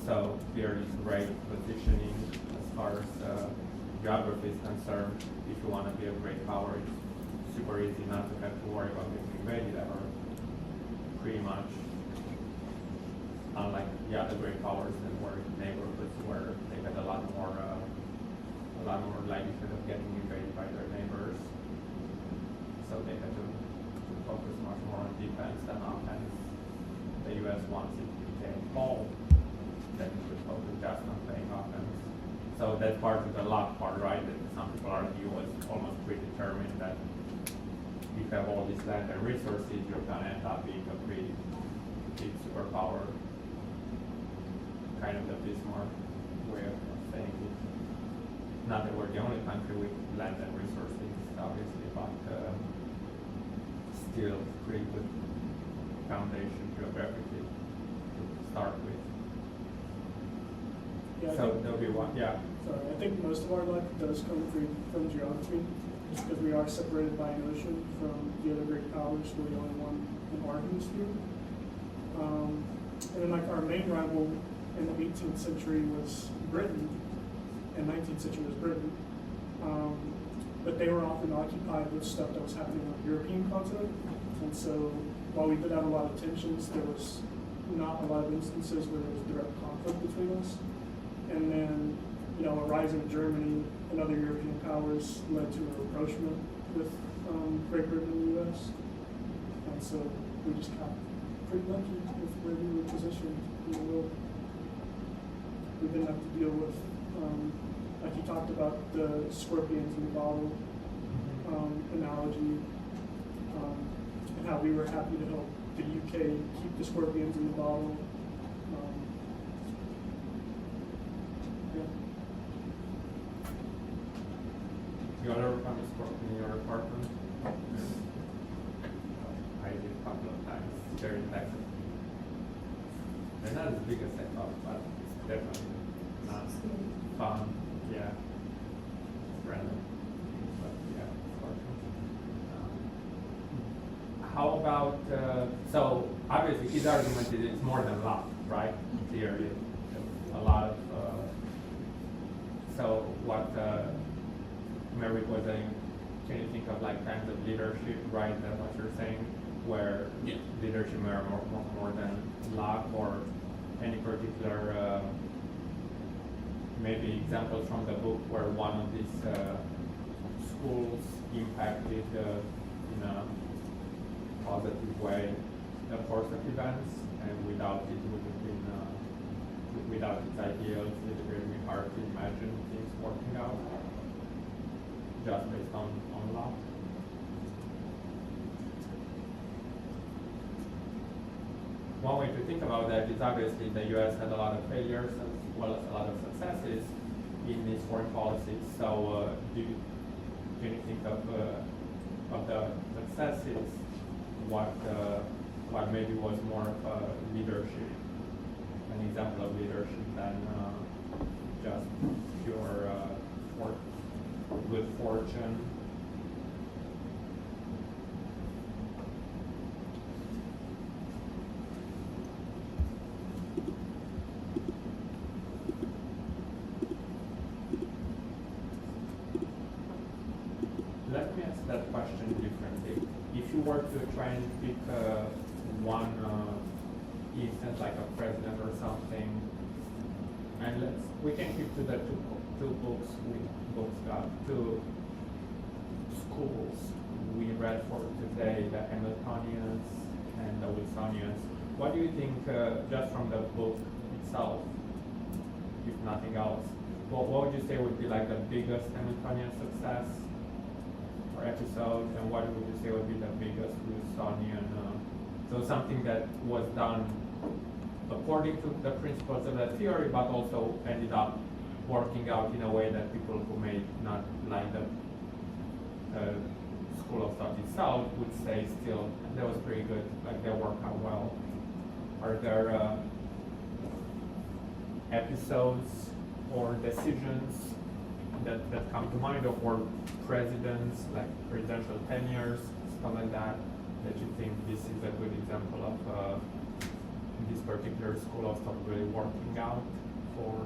So here is great positioning as far as geography is concerned. If you want to be a great power, it's super easy not to have to worry about getting invaded ever. Pretty much, unlike the other great powers that were neighborhoods where they had a lot more likelihood of getting invaded by their neighbors. So they had to focus much more on defense than offense. The U.S. once it became small, then it could focus just on playing offense. So that's part of the luck part, right? That some people argue was almost predetermined that if you have all this land and resources, you're gonna end up being a pretty big superpower. Kind of the Bismarck way of saying it. Not that we're the only country with land and resources, obviously, but still pretty good foundation geographically to start with. Yeah, I So think- there'll be one, yeah. Sorry, I think most of our luck does come from geography, just because we are separated by an ocean from the other great powers. We're the only one in our hemisphere. And then like our main rival in the 18th century was Britain, and 19th century was Britain. But they were often occupied with stuff that was happening on the European continent. And so while we did have a lot of tensions, there was not a lot of instances where there was direct conflict between us. And then, you know, a rise in Germany and other European powers led to a rapprochement with Great Britain and the U.S. And so we just got pretty lucky with where we were positioned in the world. We didn't have to deal with, like you talked about, the scorpions in the bottle analogy, and how we were happy to help the UK keep the scorpions in the bottle. Yeah. You ever found a scorpion in your apartment? I did a couple of times there in Texas. They're not as big as I thought, but it's definitely not fun. Yeah, it's random, but yeah, scorpions. How about so obviously his argument is it's more than luck, right? Theory, a lot of so what Mary was saying. Can you think of like kinds of leadership, right? That's what you're saying, where Yeah. leadership are more than luck, or any particular maybe examples from the book where one of these schools impacted in a positive way the course of events, and without it would have been without its ideals, it would have been hard to imagine things working out just based on luck. One way to think about that is obviously the U.S. had a lot of failures as well as a lot of successes in its foreign policies. So, can you think of the successes? What maybe was more of a leadership, an example of leadership than just pure good fortune? Let me ask that question differently. If you were to try and pick one instance, like a president or something, and we can keep to the two schools we read for today, the Hamiltonians and the Wilsonians. What do you think, just from the book itself, if nothing else, what would you say would be like the biggest Hamiltonian success or episode, and what would you say would be the biggest Wilsonian? So something that was done according to the principles of that theory, but also ended up working out in a way that people who may not like the school of thought itself would say still that was pretty good, like they work out well. Are there episodes or decisions that come to mind, or presidents, like presidential tenures, stuff like that that you think this is a good example of this particular school of thought really working out for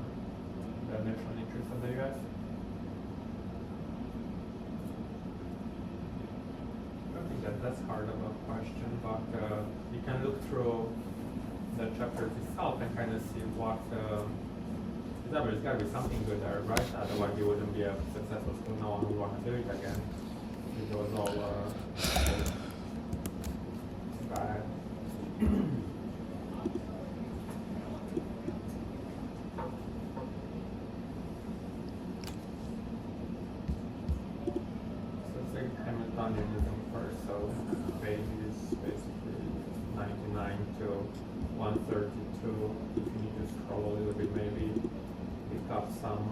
the national interest of the U.S.? I think that's hard of a question, but you can look through the chapters itself and kind of see what. There's got to be something good there, right? Otherwise, you wouldn't be a successful school. No one would want to do it again. It was all bad. So let's take Hamiltonianism first. So page is basically 99 to 132. If you need to scroll a little bit, maybe pick up some.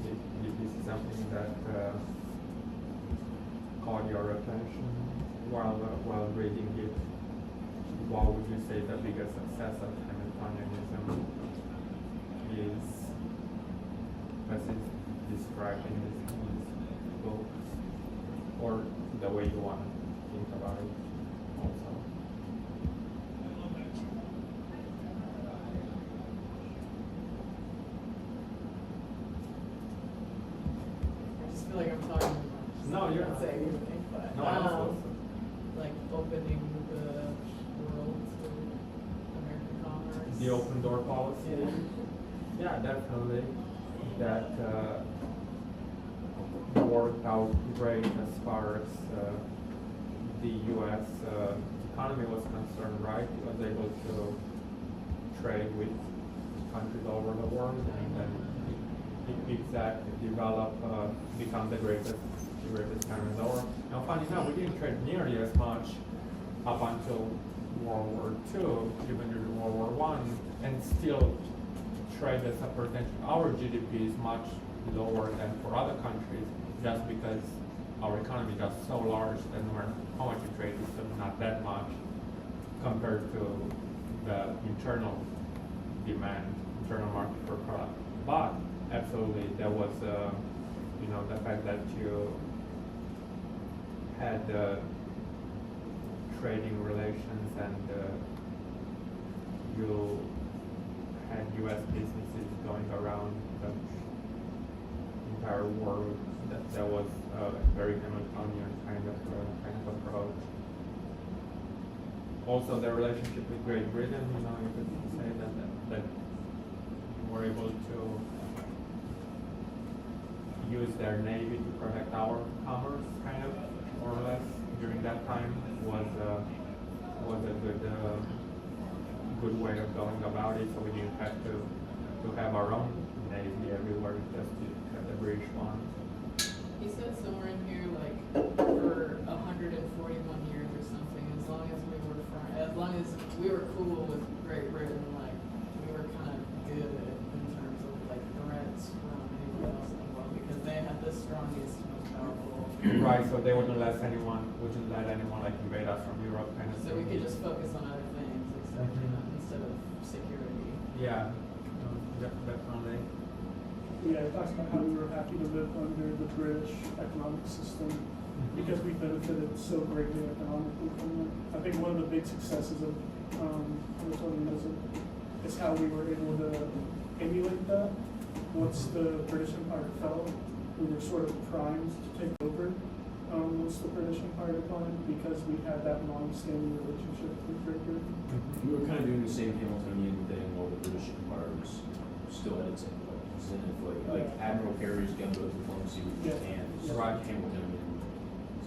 If this is something that caught your attention while reading it, what would you say the biggest success of Hamiltonianism is, as it's described in this book, or the way you want to think about it also? I just feel like I'm talking too much. No, you're Not not. saying anything, but, No, I'm supposed to. like opening the world to American commerce. The open door policy? Yeah. Yeah, definitely. That worked out great as far as the U.S. Economy was concerned, right? It was able to trade with countries all over the world and then develop, become the greatest country in the world. Now, funny enough, we didn't trade nearly as much up until World War II, even during World War I, and still trade as a percentage. Our GDP is much lower than for other countries, just because our economy is just so large that no matter how much you trade, it's still not that much compared to the internal demand, internal market for product. But absolutely, there was, the fact that you had trading relations and you had U.S. businesses going around the entire world. That was a very Hamiltonian kind of approach. Also, the relationship with Great Britain, you could say that you were able to use their navy to protect our commerce, kind of, more or less, during that time was a good way of going about it. So we didn't have to have our own navy everywhere, just to have the British one. He said somewhere in here, like, for 141 years or something, as long as we were cool with Great Britain, like, we were kind of good in terms of, like, threats from anyone else in the world, because they had the strongest, most powerful. Right, so they wouldn't let anyone like invade us from Europe, kind of. So we could just focus on other things, except, instead of security. Yeah, definitely. Yeah, it talks about how we were happy to live under the British economic system because we benefited so greatly economically from it. I think one of the big successes of Hamiltonianism is how we were able to emulate that. Once the British Empire fell, we were sort of primed to take over once the British Empire declined because we had that long-standing relationship with Great Britain. We were kind of doing the same Hamiltonian thing while the British Empire was still at its zenith, like Admiral Perry's gunboat diplomacy with Japan is Right. Hamiltonian.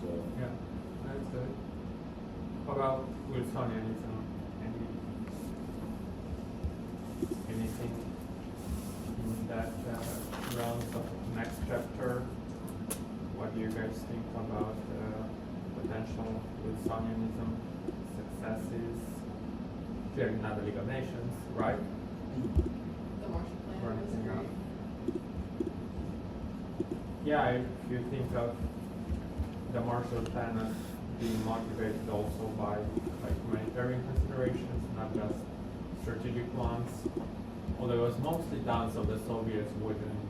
So Yeah, that's good. What about Wilsonianism? Anything in that realm of next chapter? What do you guys think about potential Wilsonianism successes? Clearly not the League of Nations, right? The Marshall Plan Or was anything great. else? Yeah, if you think of the Marshall Plan as being motivated also by humanitarian considerations, not just strategic ones, although it was mostly done so the Soviets wouldn't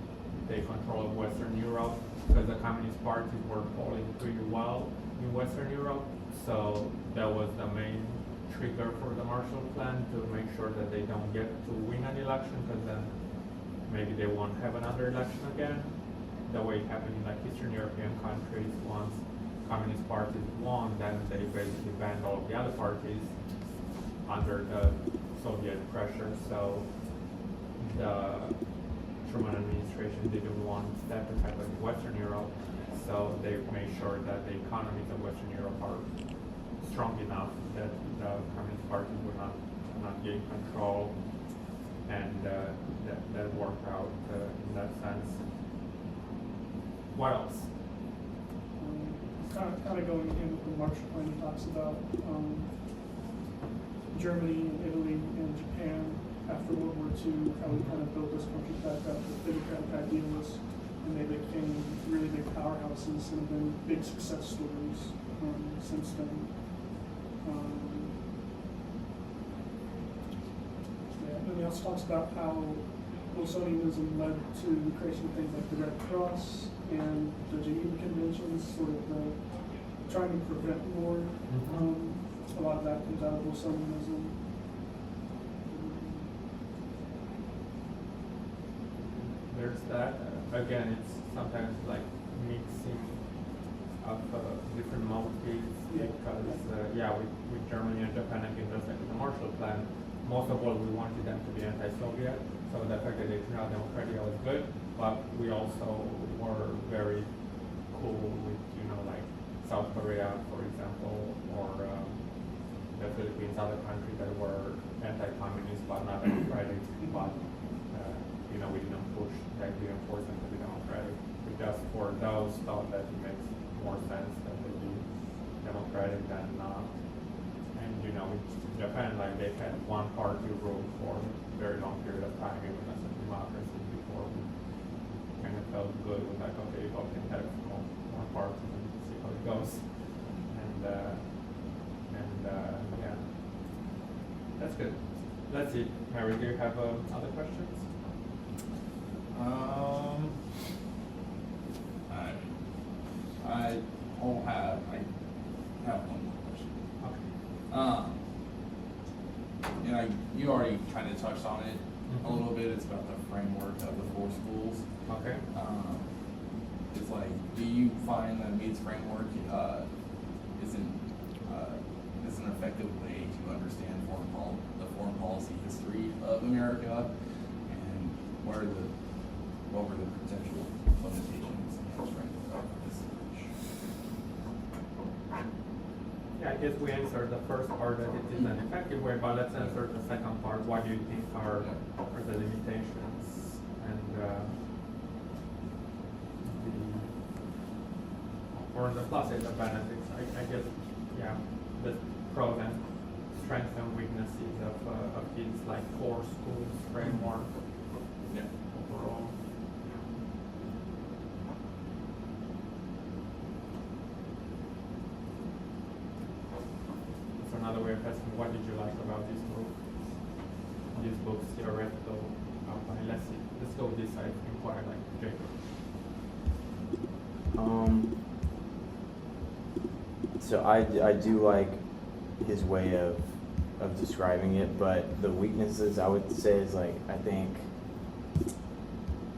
take control of Western Europe, because the Communist parties were polling pretty well in Western Europe, So that was the main trigger for the Marshall Plan, to make sure that they don't get to win an election, because then maybe they won't have another election again. The way it happened in like Eastern European countries, once communist parties won, then they basically banned all the other parties under the Soviet pressure. So the Truman administration didn't want that to happen in Western Europe, so they made sure that the economies of Western Europe are strong enough that the communist parties would not gain control, and that worked out in that sense. What else? Kind of going in with the Marshall Plan, he talks about Germany and Italy and Japan after World War II, how we kind of built those countries back up with democratic idealists, and they became really big powerhouses and have been big success stories since then. Yeah, and he also talks about how Wilsonianism led to the creation of things like the Red Cross and the Geneva Conventions, sort of trying to prevent war. A lot of that comes out of Wilsonianism. There's that. Again, it's sometimes like mixing of different motives, because with Germany and Japan, again, just like the Marshall Plan, most of all we wanted them to be anti-Soviet. So the fact that they turned out democratic was good, but we also were very cool with, like South Korea, for example, or the Philippines, other countries that were anti-communist but not democratic. But we didn't push, like we didn't force them to be democratic. We just, for those, thought that it makes more sense that they be democratic than not. And with Japan, like they had one party rule for a very long period of time, even as a democracy, before we kind of felt good with like, okay, go can have more parties and see how it goes. And yeah, that's good. Let's see, Mary, do you have other questions? I have one more question. Okay. You already kind of touched on it a little bit. It's about the framework of the 4 schools. Okay. It's like, do you find that Meade's framework isn't an effective way to understand the foreign policy history of America, and what were the potential limitations and strengths of this approach? Yeah, I guess we answered the first part that it is an effective way, but let's answer the second part. What do you think are the limitations and or the pluses and benefits? I guess, yeah, the pros and strengths and weaknesses of his like 4 schools framework overall. So another way of asking, what did you like about this book? These books, theoretical outline. Let's go this side. Inquire like Jacob. So I do like his way of describing it, but the weaknesses I would say is like, I think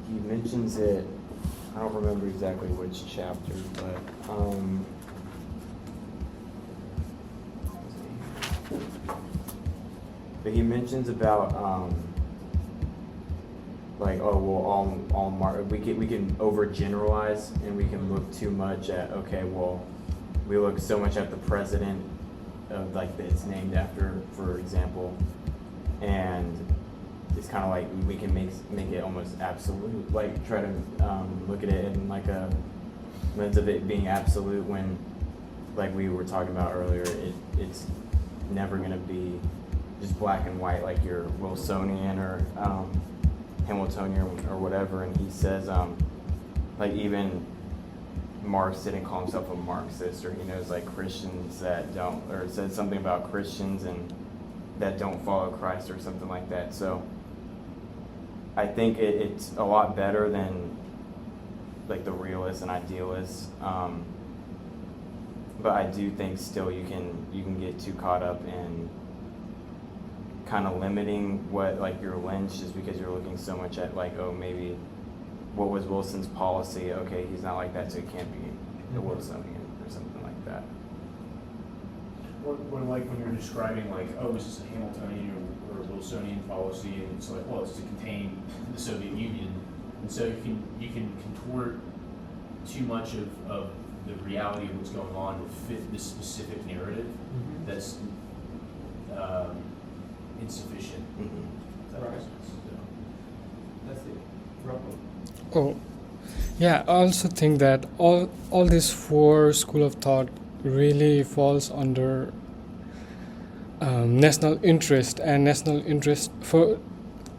he mentions it, I don't remember exactly which chapter, but he mentions about like, oh well, we can overgeneralize, and we can look too much at, okay, well, we look so much at the president of like that it's named after, for example, and it's kind of like we can make it almost absolute, like try to look at it in like a lens of it being absolute, when, like we were talking about earlier, it's never going to be just black and white, like you're Wilsonian or Hamiltonian or whatever. And he says like even Marx didn't call himself a Marxist, or he knows like Christians that don't, or it said something about Christians and that don't follow Christ or something like that. So I think it's a lot better than like the realists and idealists. but I do think still you can get too caught up in kind of limiting what like your lens just because you're looking so much at like, oh, maybe what was Wilson's policy? Okay, he's not like that, so it can't be the Wilsonian or something like that. Or like when you're describing like, oh, this is a Hamiltonian or Wilsonian policy, and it's like, well, it's to contain the Soviet Union, and so you can contort too much of the reality of what's going on to fit this specific narrative that's insufficient. If that makes sense. So. That's it. Rocco. Oh, yeah. I also think that all these four school of thought really falls under national interest, and national interest for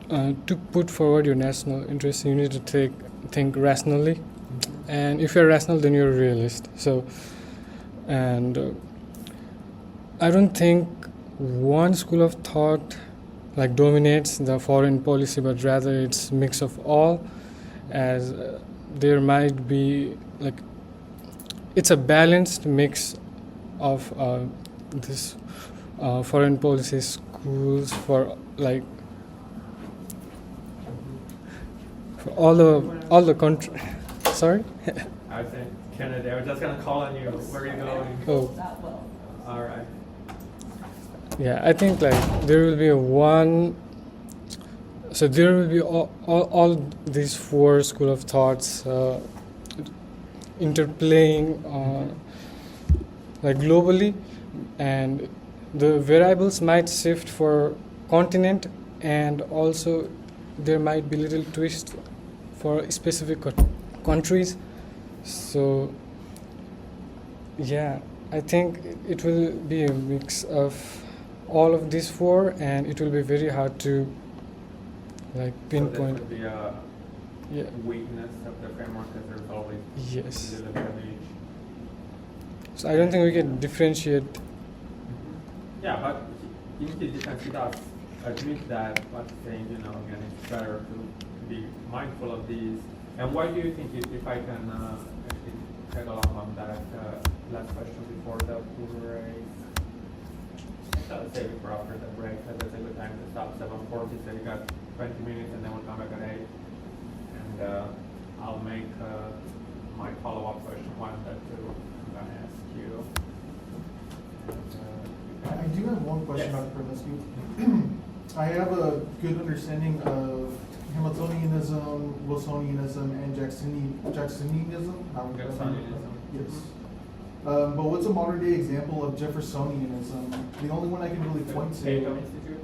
to put forward your national interest, you need to think rationally, and if you're rational, then you're a realist. So, and I don't think one school of thought like dominates the foreign policy, but rather it's mix of all, as there might be like it's a balanced mix of this foreign policy schools for like for all the country. Sorry. I think Kennedy. I was just gonna call on you. Where are you going? Oh. That well. All right. Yeah, I think like there will be so there will be all these four school of thoughts interplaying like globally, and the variables might shift for continent, and also there might be little twist for specific countries. So yeah, I think it will be a mix of all of these four, and it will be very hard to like pinpoint. So this would be a Yeah. weakness of the framework that there's always Yes. a little bit of each. So I don't think we can differentiate. Yeah, but in the defense, he does admit that, but saying, again, it's better to be mindful of these. And why do you think, if I can actually tag along on that last question before the break? Let's save it for after the break. That's a good time to stop. 7:40, so you got 20 minutes, and then we'll come back at 8. And I'll make my follow-up question one that two I'm going to ask you. And, I do have one question, Yes. Dr. Perlescu. I have a good understanding of Hamiltonianism, Wilsonianism, and Jacksonianism. Jacksonianism. Yes. But what's a modern day example of Jeffersonianism? The only one I can really point The to. Cato Institute?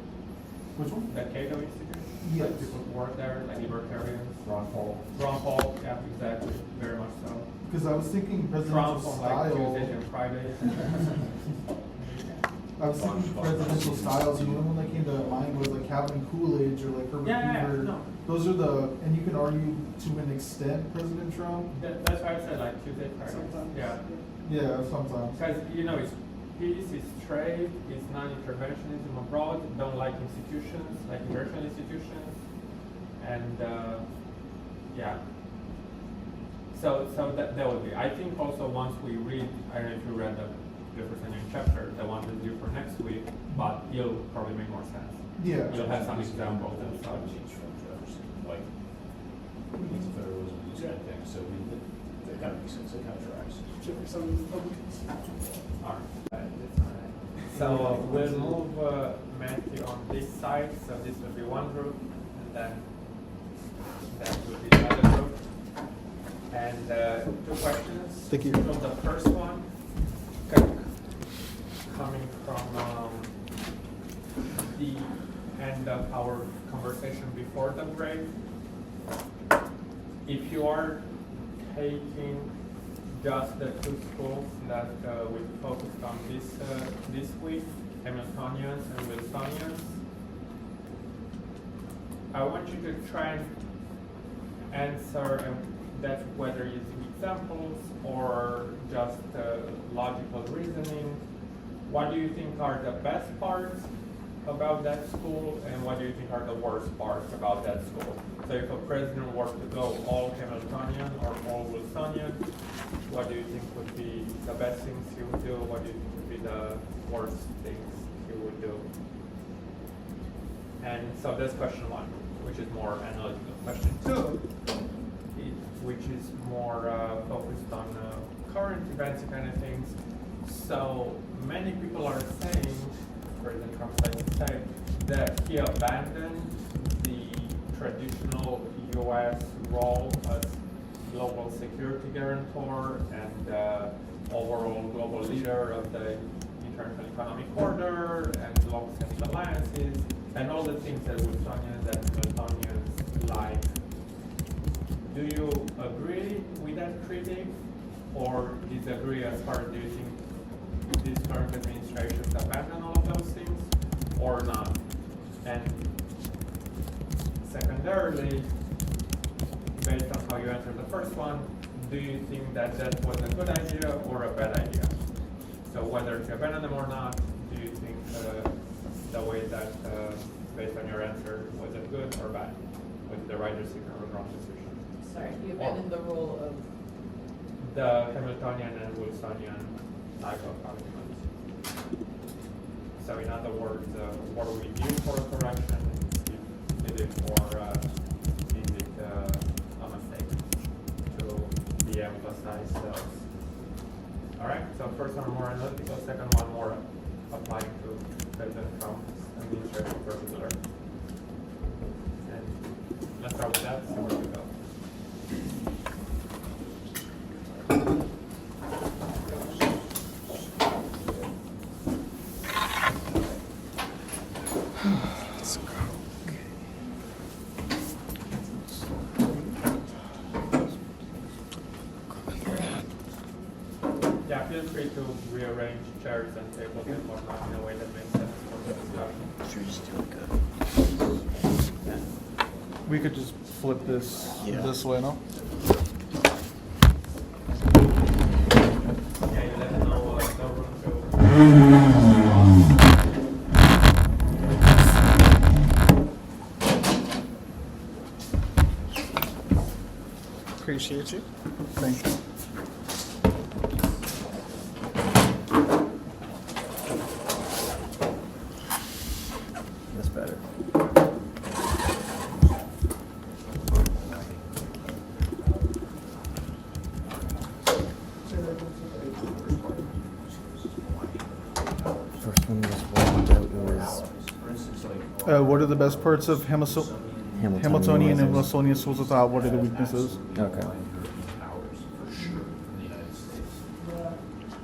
Which one? The Cato Institute? Yes. Like people who work there, like libertarians. Ron Paul. Ron Paul, yeah, exactly, very much so. Because I was thinking presidential Trump on like style. Tuesdays and Fridays. I was thinking presidential styles, and the only one that came to mind was like Calvin Coolidge or like Herbert Yeah, Hoover. no. Those are and you can argue to an extent President Trump. That's why I said like Tuesdays, Fridays. Sometimes. Yeah. Yeah, sometimes. Because, it's peace, it's trade, it's non-interventionism abroad, don't like institutions, like commercial institutions. And, yeah. So that would be. I think also once we read, I don't know if you read the Jeffersonian chapter, the one that's due for next week, but it'll probably make more sense. Yeah. You'll have some examples and such. From Jefferson, like federalism, these kind of things. So that kind of makes sense. That kind of tracks. Jeffersonian Republicans. All right. So we'll move Matthew on this side. So this will be one group, and then that will be the other group. And two questions. Thank you. So the first one, coming from the end of our conversation before the break, if you are taking just the two schools that we focused on this week, Hamiltonians and Wilsonians, I want you to try and answer that whether using examples or just logical reasoning. What do you think are the best parts about that school, and what do you think are the worst parts about that school? So if a president were to go all Hamiltonian or all Wilsonian, what do you think would be the best things he would do? What do you think would be the worst things he would do? And so that's question one, which is more analytical. Question two, which is more focused on current events kind of things. So many people are saying, President Trump likes to say, that he abandoned the traditional U.S. role as global security guarantor and overall global leader of the international economic order and long-standing alliances and all the things that Wilsonians and Hamiltonians like. Do you agree with that critique or disagree as far as do you think this current administration abandon all of those things or not? And secondarily, based on how you answered the first one, do you think that that was a good idea or a bad idea? So whether to abandon them or not, do you think the way that, based on your answer, was it good or bad? Was it the right decision or the wrong decision? Sorry, you abandoned the role of. The Hamiltonian and Wilsonian type of arguments. So in other words, were we due for a correction? Did it or is it a mistake to de-emphasize those? All right, so first one more analytical, second one more applying to President Trump's administration in particular. And let's start with that, see where we go. Yeah, feel free to rearrange chairs and tables and whatnot in a way that makes sense for the discussion. We could just flip this this way, no? Yeah, you let them know no room to. Appreciate you. Thank you. That's better. First one was What are the best parts of Hamiltonian and Wilsonian schools of thought? What are the weaknesses? Okay.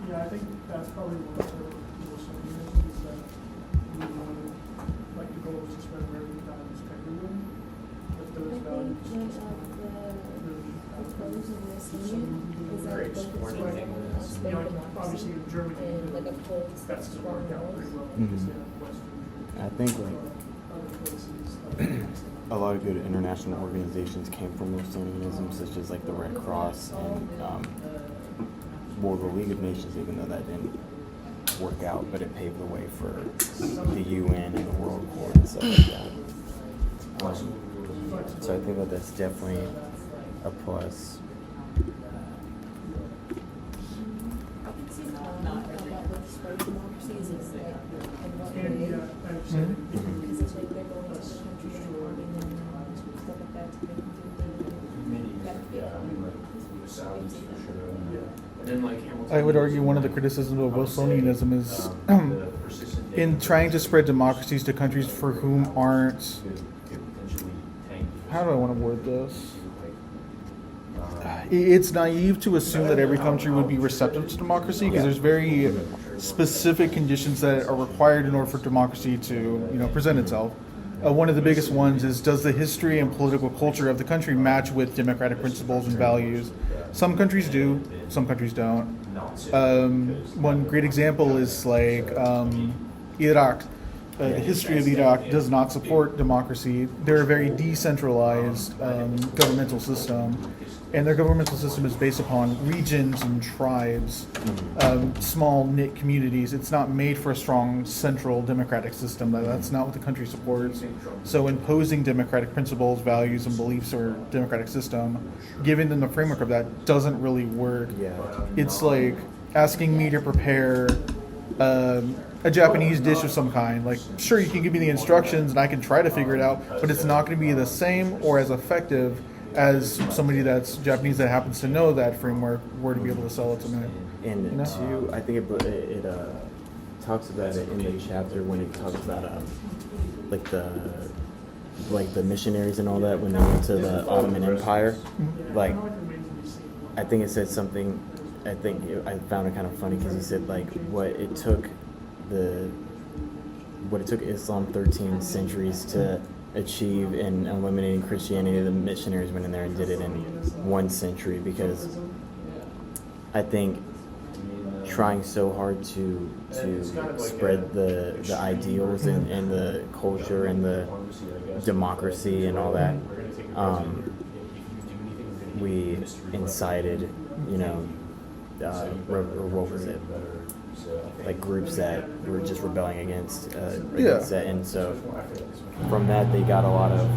Yeah, I think that's probably one of the Wilsonianism is that we want to, like the goal is to spread American values everywhere. If those values really obviously in Germany, that's just worked out pretty well. I think Other places, a lot of good international organizations came from Wilsonianism, such as like the Red Cross and the League of Nations, even though that didn't work out, but it paved the way for the UN and the World Court and stuff like that. So I think that that's definitely a plus. Not every and I would argue one of the criticisms of Wilsonianism is in trying to spread democracies to countries for whom aren't. How do I want to word this? It's naive to assume that every country would be receptive to democracy because there's very specific conditions that are required in order for democracy to, present itself. One of the biggest ones is, does the history and political culture of the country match with democratic principles and values? Some countries do, some countries don't. One great example is like Iraq. the history of Iraq does not support democracy. They're a very decentralized governmental system, and their governmental system is based upon regions and tribes, small knit communities. It's not made for a strong central democratic system. That's not what the country supports. So imposing democratic principles, values, and beliefs or democratic system, giving them the framework of that doesn't really work. Yeah. It's like asking me to prepare a Japanese dish of some kind. Like, sure, you can give me the instructions and I can try to figure it out, but it's not going to be the same or as effective as somebody that's Japanese that happens to know that framework were to be able to sell it to me. And No. two, I think it talks about it in the chapter when it talks about like the missionaries and all that when they went to the Ottoman Empire. Like, I think it said something. I found it kind of funny because he said like what it took Islam 13 centuries to achieve in eliminating Christianity. The missionaries went in there and did it in 1 century, because I think trying so hard to spread the ideals and the culture and the democracy and all that, we incited, what was it? Like groups that were just rebelling against that, and so from that they got a lot of.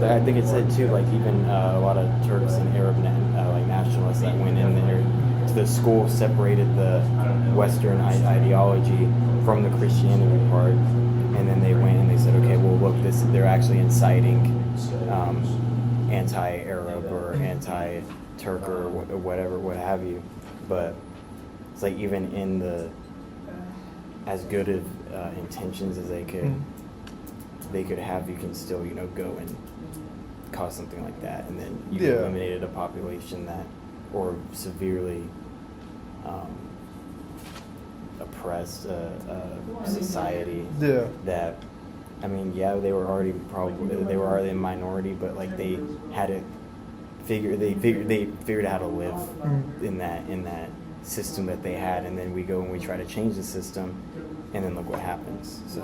I think it said too, like even a lot of Turks and Arab nationalists that went in there. The school separated the Western ideology from the Christianity part, and then they went and they said, okay, well look, they're actually inciting anti-Arab or anti-Turk or whatever, what have you, but. It's like even in the as good of intentions as they could have, you can still go and cause something like that, and then you eliminated a population that, or severely oppressed society that. I mean, they were already a minority, but like they had to figured out how to live in that system that they had, and then we go and we try to change the system, and then look what happens. So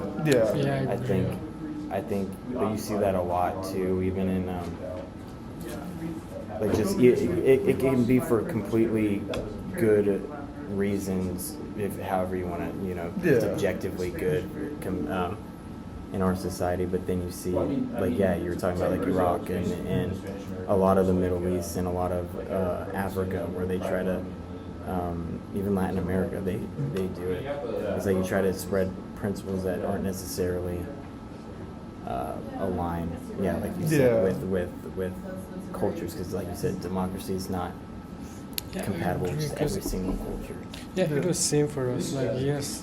I think but you see that a lot too, even in like just it can be for completely good reasons, if however you want to it's objectively good in our society, but then you see like you were talking about like Iraq and a lot of the Middle East and a lot of Africa, where they try to even Latin America, they do it. It's like you try to spread principles that aren't necessarily aligned. Like you said, with cultures, because like you said, democracy is not compatible with every single culture. It was same for us. Like yes,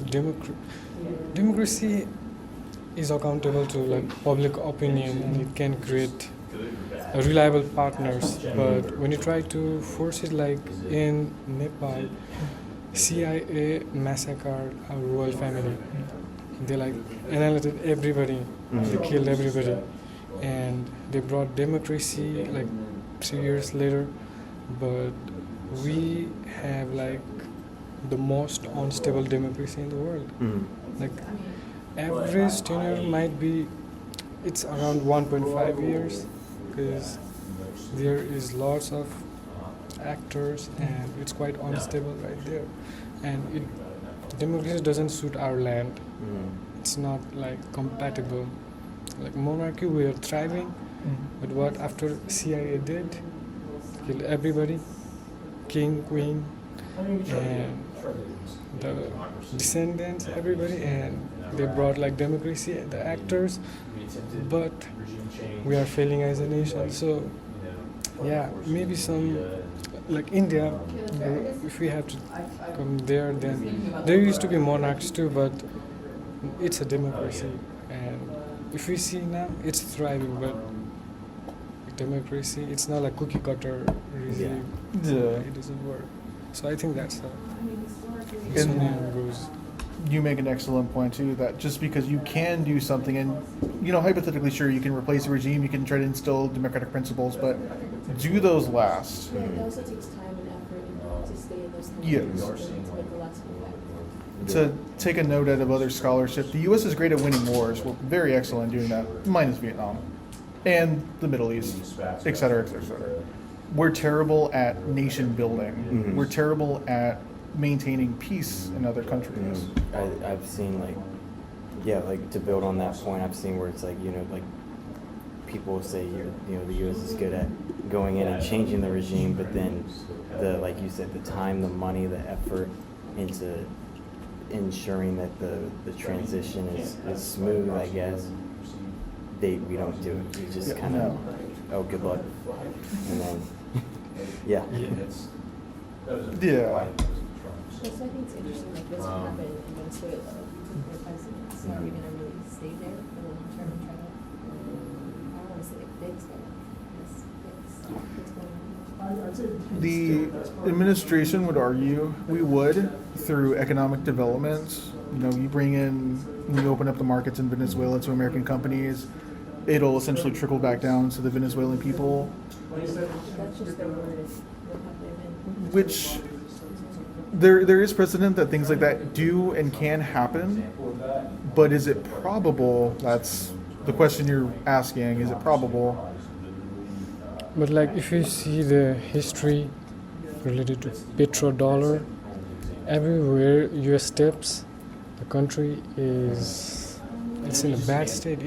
democracy is accountable to like public opinion, and it can create reliable partners, but when you try to force it, like in Nepal, CIA massacred a royal family. They like annihilated everybody. They killed everybody, and they brought democracy like 3 years later. But we have like the most unstable democracy in the world. Like average tenure might be it's around 1.5 years. Because there is lots of actors and it's quite unstable right there, and democracy doesn't suit our land. It's not like compatible. Like monarchy, we are thriving, but what after CIA did, killed everybody, king, queen, and the descendants, everybody, and they brought like democracy, the actors, but we are failing as a nation. So maybe some like India, if we have to come there, then there used to be monarchs too, but it's a democracy, and if we see now it's thriving, but democracy, it's not like cookie cutter regime. It doesn't work. So I think that's how it goes. You make an excellent point too, that just because you can do something, and hypothetically, sure, you can replace a regime, you can try to instill democratic principles, but do those last? It also takes time and effort to stay in those countries Yes. to make a lasting to take a note out of other scholarship, the U.S. is great at winning wars. We're very excellent at doing that, minus Vietnam and the Middle East, et cetera, et cetera, et cetera. We're terrible at nation building. Mhm. We're terrible at maintaining peace in other countries. I've seen like, yeah, like to build on that point, I've seen where it's like, like people say, the U.S. is good at going in and changing the regime, but then like you said, the time, the money, the effort into ensuring that the transition is smooth, I guess, we don't do it. We just kind of, oh, good luck. And then, yeah. Yeah. That's why I think it's interesting, like what's gonna happen in Venezuela with their president. So are we gonna really stay there for the long term and try to, I don't wanna say fix, but fix what's going on? The administration would argue we would through economic development. You bring in, you open up the markets in Venezuela to American companies. It'll essentially trickle back down to the Venezuelan people, That's just the word, what happened in. which there is precedent that things like that do and can happen. But is it probable? That's the question you're asking. Is it probable? But like if you see the history related to petrodollar, everywhere US steps, the country it's in a bad state.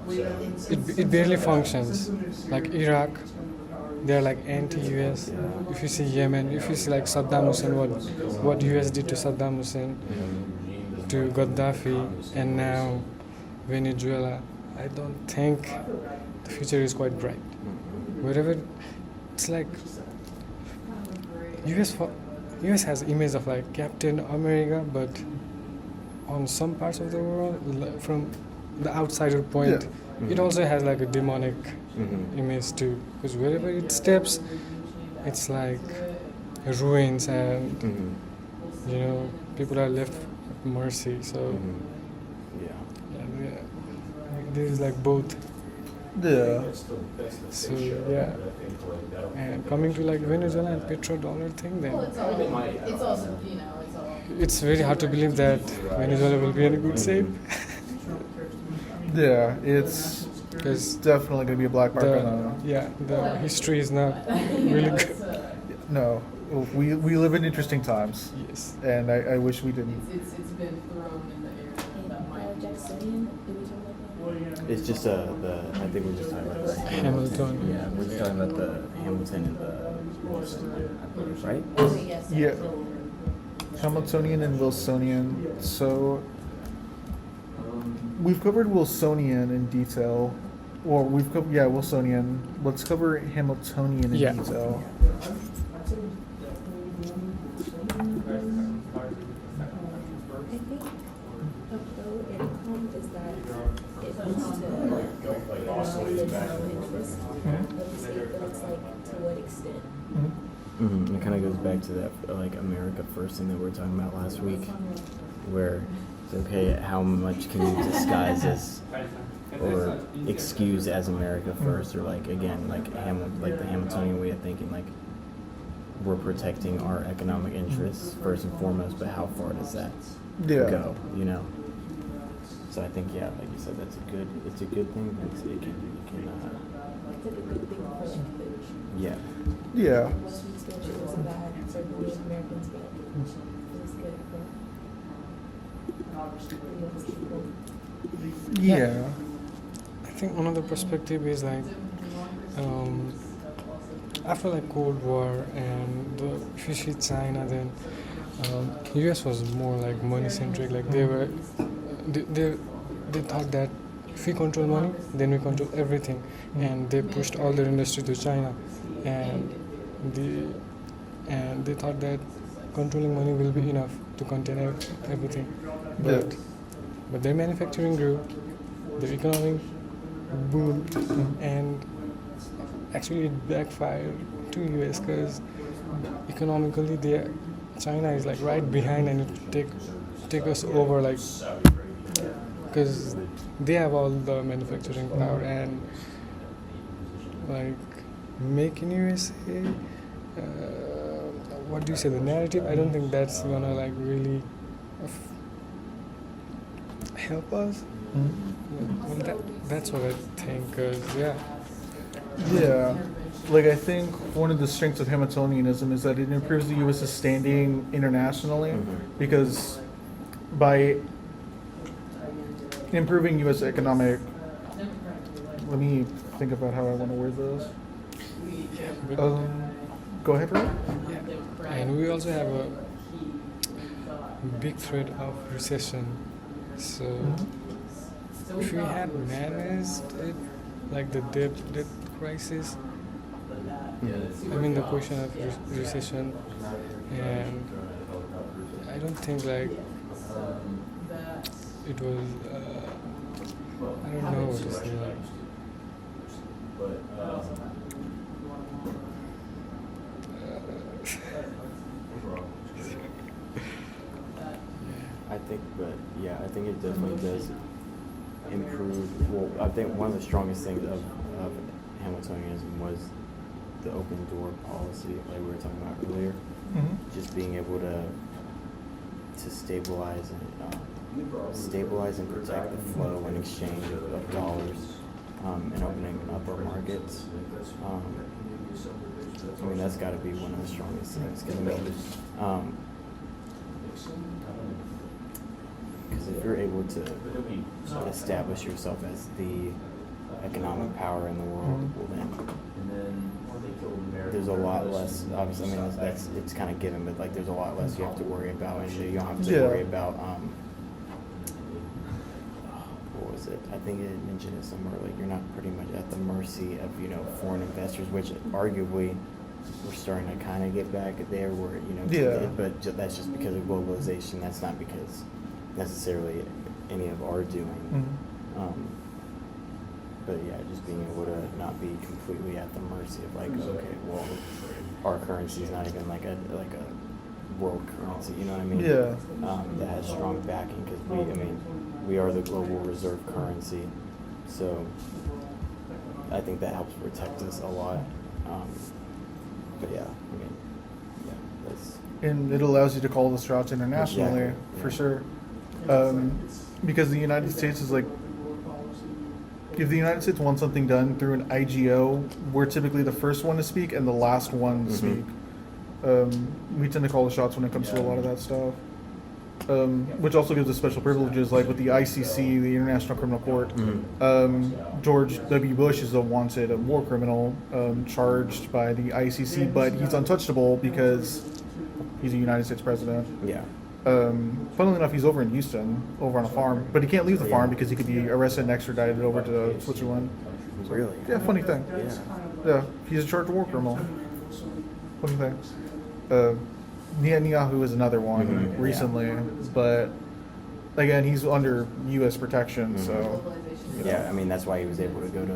It barely functions. Like Iraq, they're like anti-US. If you see Yemen, if you see like Saddam Hussein, what US did to Saddam Hussein, to Gaddafi, and now Venezuela, I don't think the future is quite bright. Wherever, it's like US has image of like Captain America, but on some parts of the world, from the outsider point, Yeah. it also has like a demonic image too. Because wherever it steps, it's like ruins, and people are left at mercy. So yeah, there's like both. Yeah. So yeah, and coming to like Venezuela and petrodollar thing, then Well, it's also, it's all. it's very hard to believe that Venezuela will be in a good shape. Yeah, it's Because definitely going to be a black mark on the history is not really good. No, we live in interesting times, Yes. and I wish we didn't. It's been thrown in the air And that might. Jacksonian, did we talk about that? It's just I think we're just talking about the Hamilton. Yeah, we're just talking about the Hamilton and the Wilson, I believe, right? Okay, yes. Yeah. Hamiltonian and Wilsonian. So we've covered Wilsonian in detail. Well, we've covered Wilsonian. Let's cover Hamiltonian in Yeah. detail. I think a pro income is that it leads to national interest of the state, but it's like to what extent? It kind of goes back to that like America First thing that we were talking about last week, where it's okay, how much can you disguise as or excuse as America First, or like again like the Hamiltonian way of thinking, like we're protecting our economic interests first and foremost, but how far does that go? So I think like you said, it's a good thing. It can It's like a good thing for like the yeah. Yeah. Western expansion was bad for the Native Americans, but it was good for the people. Yeah. I think another perspective is like after like Cold War and if you see China, then US was more like money centric. Like they thought that if we control money, then we control everything, and they pushed all their industry to China, and they thought that controlling money will be enough to contain everything. But their manufacturing grew, their economy boomed, and actually it backfired to US because economically China is like right behind, and it take us over, like because they have all the manufacturing power, and like make in USA, what do you say, the narrative, I don't think that's gonna like really help us. Well, that's what I think. 'Cause, yeah. Yeah, like I think one of the strengths of Hamiltonianism is that it improves the U.S.'s standing internationally, because by improving U.S. economic, let me think about how I want to word this. Go ahead, Ray. And we also have a big threat of recession. So if we had managed it, like the debt crisis, I mean the question of recession, and I don't think like it was. I don't know what to say. Like, I think it definitely does improve. Well, I think one of the strongest things of Hamiltonianism was the open door policy, like we were talking about earlier. Just being able to stabilize and protect the flow and exchange of dollars, and opening up our markets. I mean, that's got to be one of the strongest things. Because if you're able to establish yourself as the economic power in the world, well then there's a lot less. Obviously, I mean it's kind of given, but like there's a lot less you have to worry about, and you don't have to worry about. What was it? I think it mentioned it somewhere. Like you're not pretty much at the mercy of foreign investors, which arguably we're starting to kind of get back there, where but that's just because of globalization. That's not because necessarily any of our doing. But yeah, just being able to not be completely at the mercy of like, okay, well, our currency is not even like a world currency. You know what I mean? Yeah. That has strong backing, because we are the global reserve currency. So I think that helps protect us a lot. But yeah, that's. And it allows you to call the shots internationally, Exactly, for yeah. sure. Because the United States is like, if the United States wants something done through an IGO, we're typically the first one to speak and the last one to speak. We tend to call the shots when it comes to a lot of that stuff. Which also gives us special privileges, like with the ICC, the International Criminal Court. George W. Bush is a wanted war criminal, charged by the ICC, but he's untouchable because he's a United States president. Yeah. Funnily enough, he's over in Houston, over on a farm, but he can't leave the farm because he could be arrested and extradited over to Switzerland. Really? Yeah, funny thing. Yeah, he's a charged war criminal. Funny thing. Netanyahu is another one recently, but again, he's under U.S. protection, so. Yeah, I mean that's why he was able to go to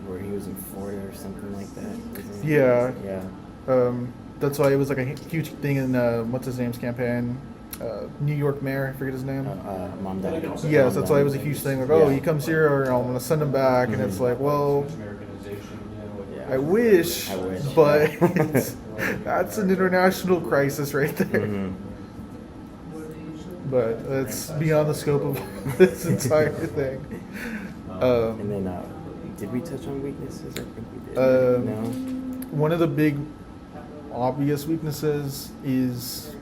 where he was in Florida or something like that. Isn't he? Yeah. Yeah. That's why it was like a huge thing in what's his name's campaign, New York mayor, I forget his name. Mamdani. Yes, that's why it was a huge thing. Like, oh, he comes here, or I'm gonna send him back, and it's like, well, I wish, but that's an international crisis right there. But it's beyond the scope of this entire thing. And then, did we touch on weaknesses? I think we did. No. One of the big obvious weaknesses is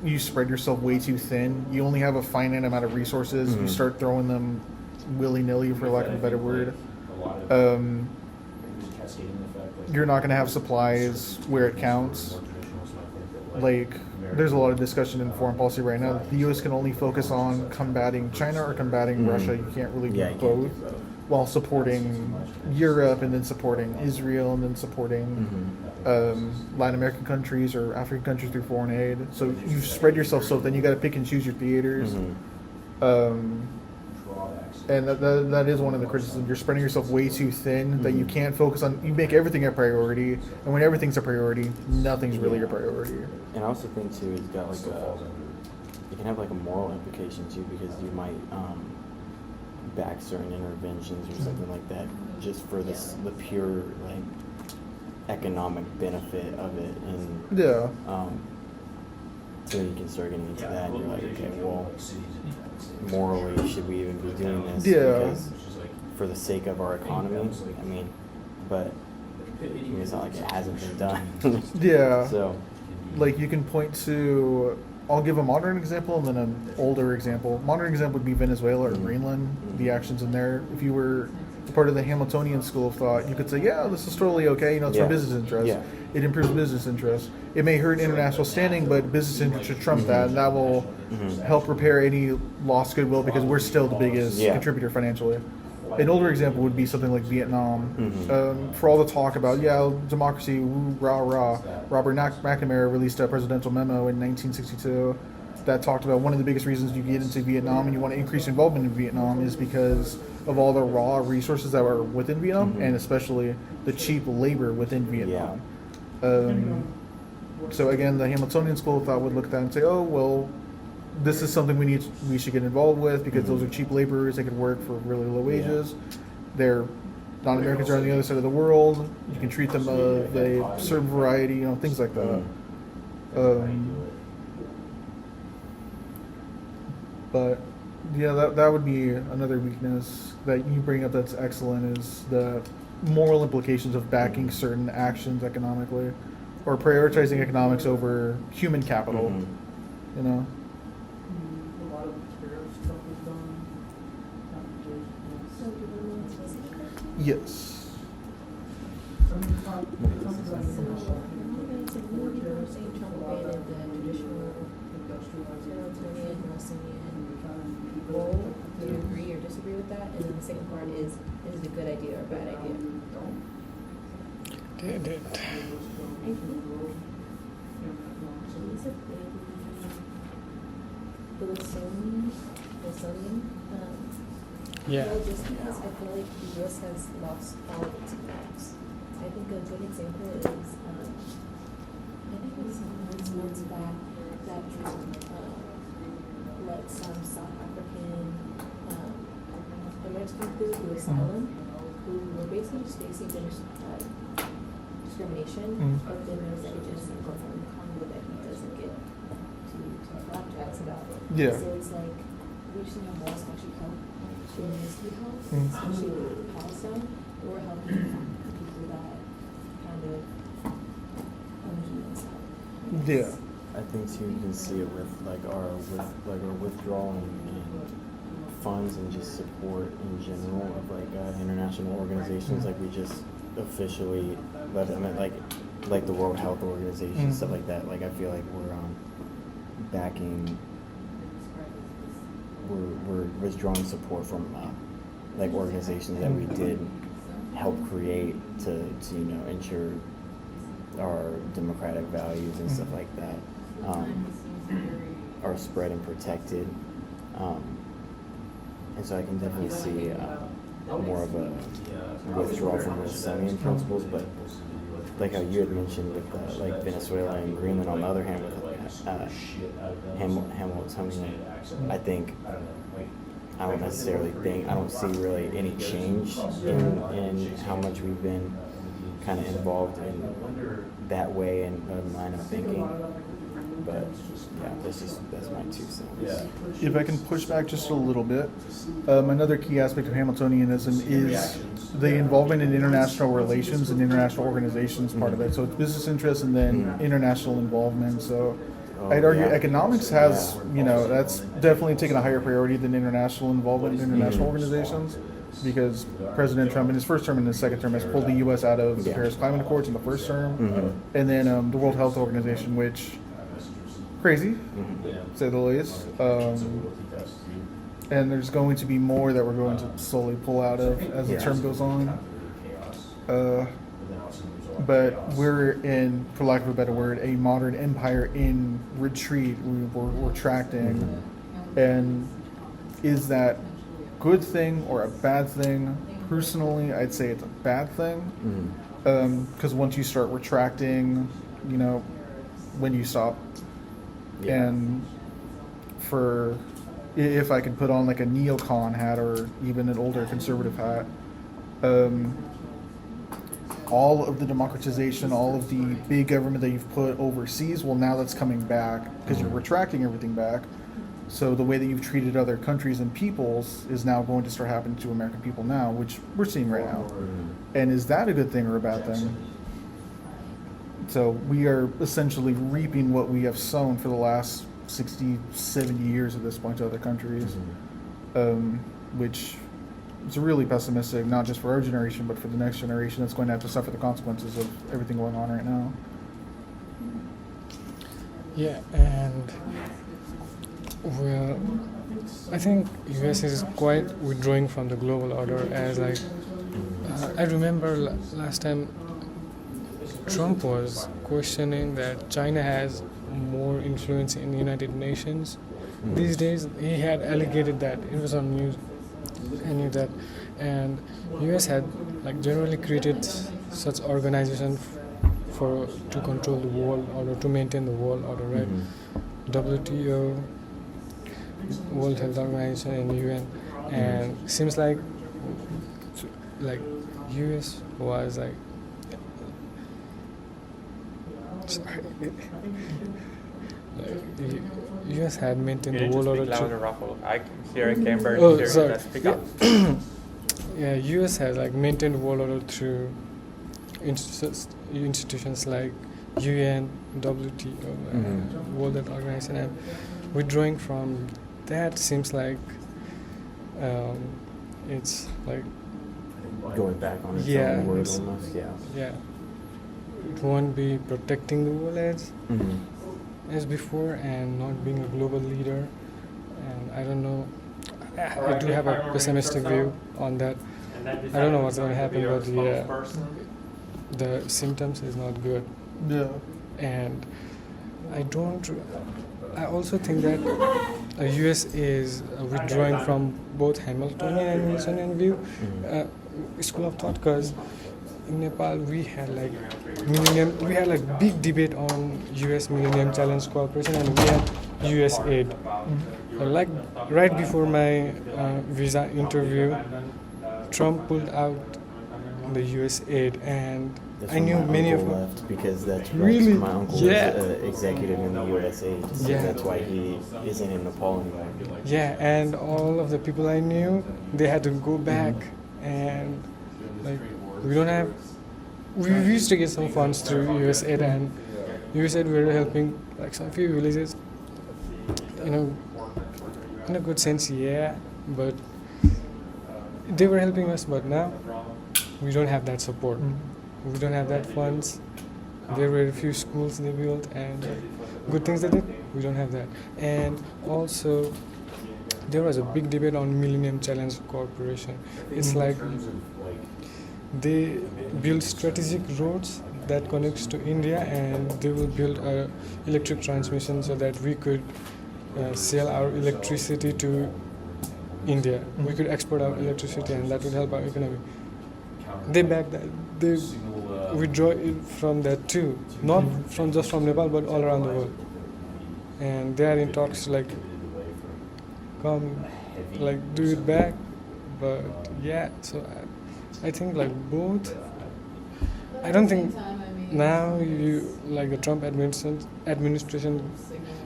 you spread yourself way too thin. You only have a finite amount of resources. You start throwing them willy-nilly, for lack of a better word. You're not going to have supplies where it counts. Like, there's a lot of discussion in foreign policy right now. The U.S. can only focus on combating China or combating Russia. You can't really do both, while supporting Europe and then supporting Israel and then supporting Latin American countries or African countries through foreign aid. So you spread yourself so then you got to pick and choose your theaters. And that is one of the criticisms. You're spreading yourself way too thin, that you can't focus on. You make everything a priority, and when everything's a priority, nothing's really a priority. And I also think too, it's got like it can have like a moral implication too, because you might back certain interventions or something like that just for the pure like economic benefit of it, and So you can start getting into that, and you're like, okay, well, morally, should we even be doing this? Yeah. Because for the sake of our economy, I mean, but I mean, it's not like it hasn't been done. Yeah. So, Like you can point to, I'll give a modern example and then an older example. Modern example would be Venezuela or Greenland, the actions in there. If you were part of the Hamiltonian school of thought, you could say, yeah, this is totally okay, you know, it's Yeah. for business interests. Yeah. It improves business interests. It may hurt international standing, but business interests should trump that, and that will help repair any lost goodwill because we're still the biggest Yeah. contributor financially. An older example would be something like Vietnam. Mhm. For all the talk about, yeah, democracy, woo, rah, rah, Robert McNamara released a presidential memo in 1962 that talked about one of the biggest reasons you get into Vietnam and you want to increase involvement in Vietnam is because of all the raw resources that are within Vietnam and especially the cheap labor within Vietnam. So again, the Hamiltonian school of thought would look at that and say, oh, well, this is something we should get involved with because those are cheap laborers. They could work for really low wages. They're non-Americans are on the other side of the world. You can treat them of a certain variety, you know, things like that. But yeah, that would be another weakness that you bring up that's excellent is the moral implications of backing certain actions economically or prioritizing economics over human capital, you know? A lot of tariff stuff was done. So do we want to see that? Yes. I mean, companies like More tariffs, Trump abandoned the traditional Hamiltonian, Wilsonian role. Do you agree or disagree with that? And then the second part is it a good idea or a bad idea? Did it. I think he's a big Wilsonian. Yeah. Well, just because I feel like the U.S. has lost all of its values. I think a good example is, I think it was months back that Trump let some South African American people who asylum, who were basically just facing discrimination, but then there's evidence that goes on in Congo that he doesn't get to flapjacks about it. Yeah. So it's like, we just need more actually help humanity help, especially with Palestine, or helping people that kind of themselves. Yeah. I think too you can see it with our withdrawal and funds and just support in general of international organizations. Like we just officially left. I mean, like the World Health Organization, stuff like that. Like I feel like we're backing. We're withdrawing support from organizations that we did help create to ensure our democratic values and stuff like that are spread and protected. And so I can definitely see more of a withdrawal from the Wilsonian principles, but like how you had mentioned with Venezuela and Greenland, on the other hand, with Hamiltonian, I think I don't see really any change in how much we've been kind of involved in that way and line of thinking. But yeah, that's my 2 cents. If I can push back just a little bit, another key aspect of Hamiltonianism is the involvement in international relations and international organizations part of it. So it's business interests and then international involvement. So I'd argue economics has, that's definitely taken a higher priority than international involvement in international organizations, because President Trump in his first term and his second term has pulled the U.S. out of the Paris Climate Accords in the first term, and then the World Health Organization, which crazy, to say the least. And there's going to be more that we're going to slowly pull out of as the term goes on. But we're in, for lack of a better word, a modern empire in retreat. We're retracting. And is that good thing or a bad thing? Personally, I'd say it's a bad thing. Because once you start retracting, when you stop. And if I could put on like a neocon hat or even an older conservative hat, all of the democratization, all of the big government that you've put overseas, well, now that's coming back because you're retracting everything back. So the way that you've treated other countries and peoples is now going to start happening to American people now, which we're seeing right now. And is that a good thing or a bad thing? So we are essentially reaping what we have sown for the last 60, 70 years at this point to other countries, which is really pessimistic, not just for our generation, but for the next generation that's going to have to suffer the consequences of everything going on right now. Yeah, and well, I think US is quite withdrawing from the global order as like I remember last time Trump was questioning that China has more influence in the United Nations. These days he had allegated that, it was on news, I knew that, and US had like generally created such organization to control the world order, to maintain the world order, right? WTO, World Health Organization, and UN, and seems like US was like sorry, like US had maintained the world order. I can hear it, Camber. Oh, sorry. Speak up. Yeah, US has like maintained the world order through institutions like UN, WTO, World Health Organization, and withdrawing from that seems like it's like Going back on its Yeah, own word it's- almost, yeah. yeah, it won't be protecting the world as before and not being a global leader, and I don't know. I do have a pessimistic view on that. I don't know what's going to happen, but yeah, the symptoms is not good. Yeah. And I also think that US is withdrawing from both Hamiltonian and Wilsonian view, school of thought, because in Nepal we had like big debate on US Millennium Challenge Cooperation, and we had US aid. Like right before my visa interview, Trump pulled out the US aid, and That's I when knew my many of uncle my left because that's Really? my uncle Yeah. was an executive in the USA, so Yeah. that's why he isn't in Nepal anymore. Yeah, and all of the people I knew, they had to go back, and like we don't have. We used to get some funds through USAID, and USAID were helping like some few villages. In a good sense, yeah, but they were helping us. But now we don't have that support. We don't have that funds. There were a few schools they built and good things they did. We don't have that. And also, there was a big debate on Millennium Challenge Corporation. It's like they build strategic roads that connects to India, and they will build a electric transmission so that we could sell our electricity to India. We could export our electricity, and that would help our economy. They back that. They withdraw it from that too, not from just from Nepal, but all around the world. And they are in talks like, come, like do it back. But yeah, so I think like both. I don't think now you like the Trump administration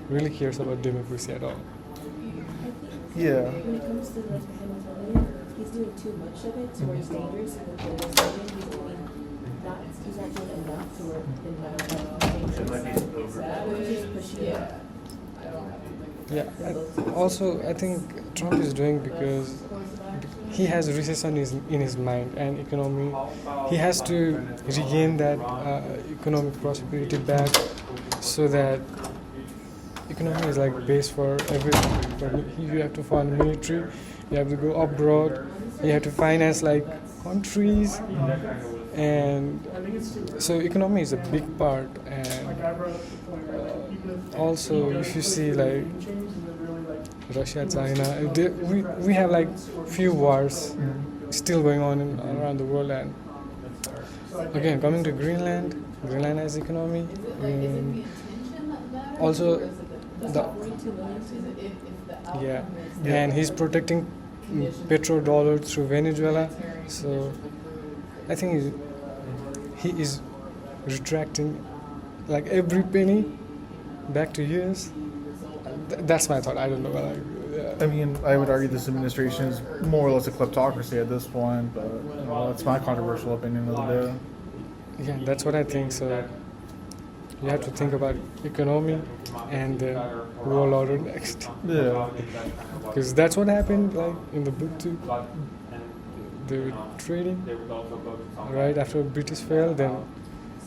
really cares about democracy at all. Yeah. When it comes to like Hamiltonian, he's doing too much of it to where it's dangerous. And with the Wilsonian, he's not doing enough to where it's dangerous. He's pushing it. Yeah. Also, I think Trump is doing because he has recession in his mind and economy. He has to regain that economic prosperity back, so that economy is like base for everything. But you have to fund military, you have to go abroad, you have to finance like countries, and so economy is a big part. And also, if you see like Russia, China, we have like few wars still going on around the world. And again, coming to Greenland has economy. Also, and he's protecting petrodollar through Venezuela. So I think he is retracting like every penny back to US. That's my thought. I don't know. Like, I mean, I would argue this administration is more or less a kleptocracy at this point, but that's my controversial opinion of the day. yeah, that's what I think. So you have to think about economy and then world order next, Yeah. because that's what happened. Like in the book too, But, they were trading they would also go to some right after British fell. Then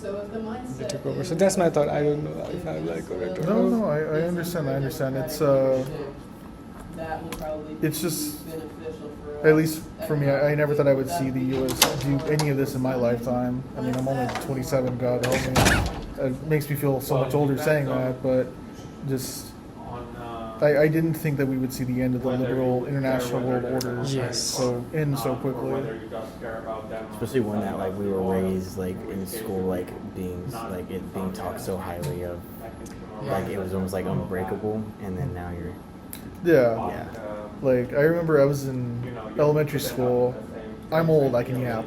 So if the mindset they took over. is So that's my thought. I don't know if I'm like correct or No, not. no, I understand. I understand. It's that will probably it's just- be beneficial for us. at least for me, I never thought I would see the U.S. do any of this in my lifetime. I mean, I'm only 27. God help me. It makes me feel so much older saying that, but just. on, I didn't think that we would see the end of the liberal international world order Yes. so so or quickly. whether you just care about them. Especially one that like we were raised like in school like being like it being talked so highly of, like it was almost like unbreakable, and then now you're Yeah. yeah. Like I remember I was in elementary school. I'm old, I can yap.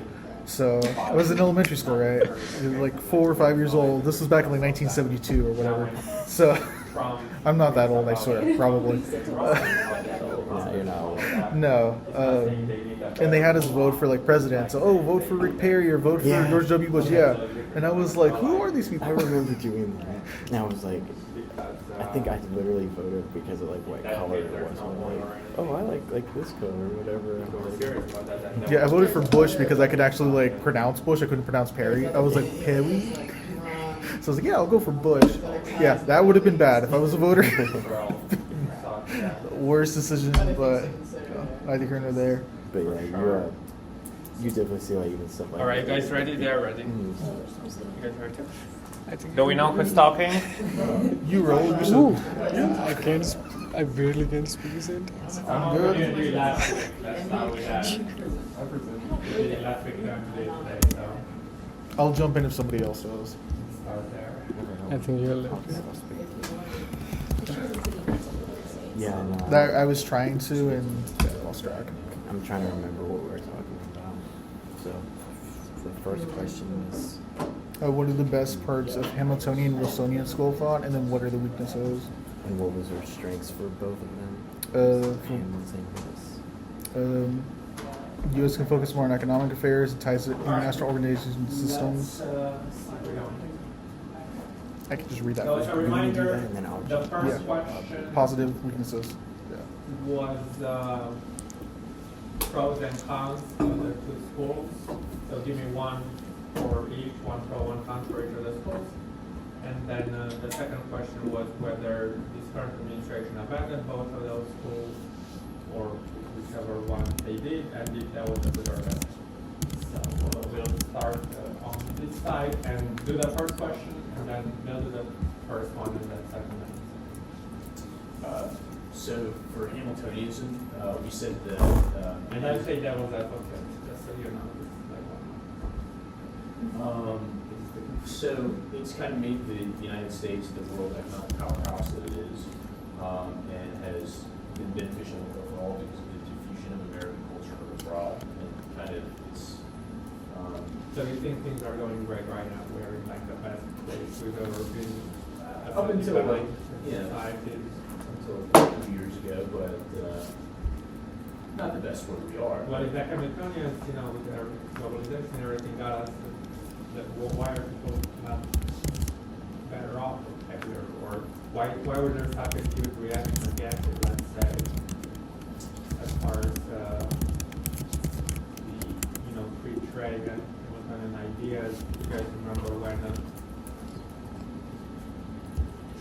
So I was in elementary school, right? I was like 4 or 5 years old. This was back in like 1972 or whatever. So I'm not that old, I swear, probably. No, you're not. No. And they had us vote for like president. So, oh, vote for Rick Perry or vote for Yeah. George W. Bush. Yeah. And I was like, who are these people? I remember doing that. And I was like, I think I literally voted because of like what color it was. I'm like, oh, I like this color or whatever. I was like, Yeah, I voted for Bush because I could actually like pronounce Bush. I couldn't pronounce Perry. I was like, Perry? So I was like, yeah, I'll go for Bush. Yeah, that would have been bad if I was a voter. Worst decision, but neither here nor there. but yeah, you definitely see like even stuff like. All right, that. guys, ready? They're ready. Mm. You guys ready? I think Do we know who's talking? You roll. You Ooh, should. I can't. I barely can speak a sentence. I'm good. Last week, that's how we had. We did it last week, and we did it today, so I'll jump in if somebody else does. start there. I think you're left. Yeah, no. That I was trying to and lost track. I'm trying to remember what we were talking about. So, the first question is, What are the best parts of Hamiltonian and Wilsonian school of thought, and then what are the weaknesses? and what was our strengths for both of them? Hamilton was. U.S. can focus more on economic affairs and ties to international organizations and systems. I can just read that. So as for a you. reminder, and then I'll the jump. first Yeah. question Positive weaknesses. Yeah. was pros and cons of the two schools. So give me one for each, one pro, one con for each of the schools. And then the second question was whether this current administration abandoned both of those schools or whichever one they did, and if that was a good or bad. So we'll start on this side and do the first question, and then they'll do the first one and then second one. So for Hamiltonianism, we said that. And I say that was advocate, just so you know. So it's kind of made the United States the world economic powerhouse that it is, and has been beneficial overall because of the diffusion of American culture abroad, and kind of it's. So you think things are going great right now? We're in like the best place we've ever been. Up until, developed yeah. society. Until a few years ago, but not the best where we are. Well, if the Hamiltonians, you know, with their globalization and everything got us, why are people not better off or happier? Or why were there such a huge reaction against it, let's say, as far as the, you know, free trade and Hamiltonian ideas? You guys remember when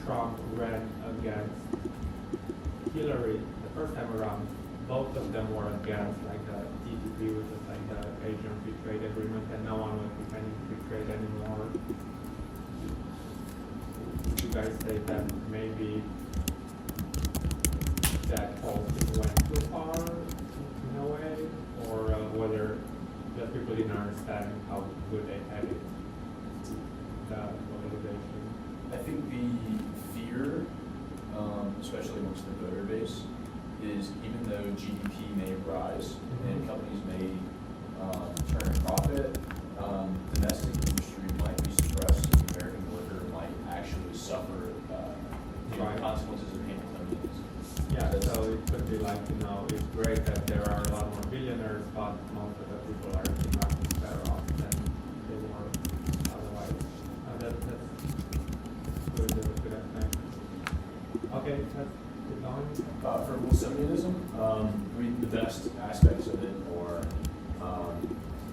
Trump ran against Hillary the first time around? Both of them were against like the TPP, which is like the Asian Free Trade Agreement, and no one was defending free trade anymore. Would you guys say that maybe that whole thing went too far in a way, or whether the people didn't understand how good they had it, the globalization? I think the fear, especially amongst the voter base, is even though GDP may rise and companies may turn a profit, domestic industry suffer the Right. consequences of Hamiltonianism. Yeah, so it could be like, it's great that there are a lot more billionaires, but most of the people are much better off than they were otherwise. That's good explanation. Okay, let's keep going. For Wilsonianism, I mean, the best aspects of it are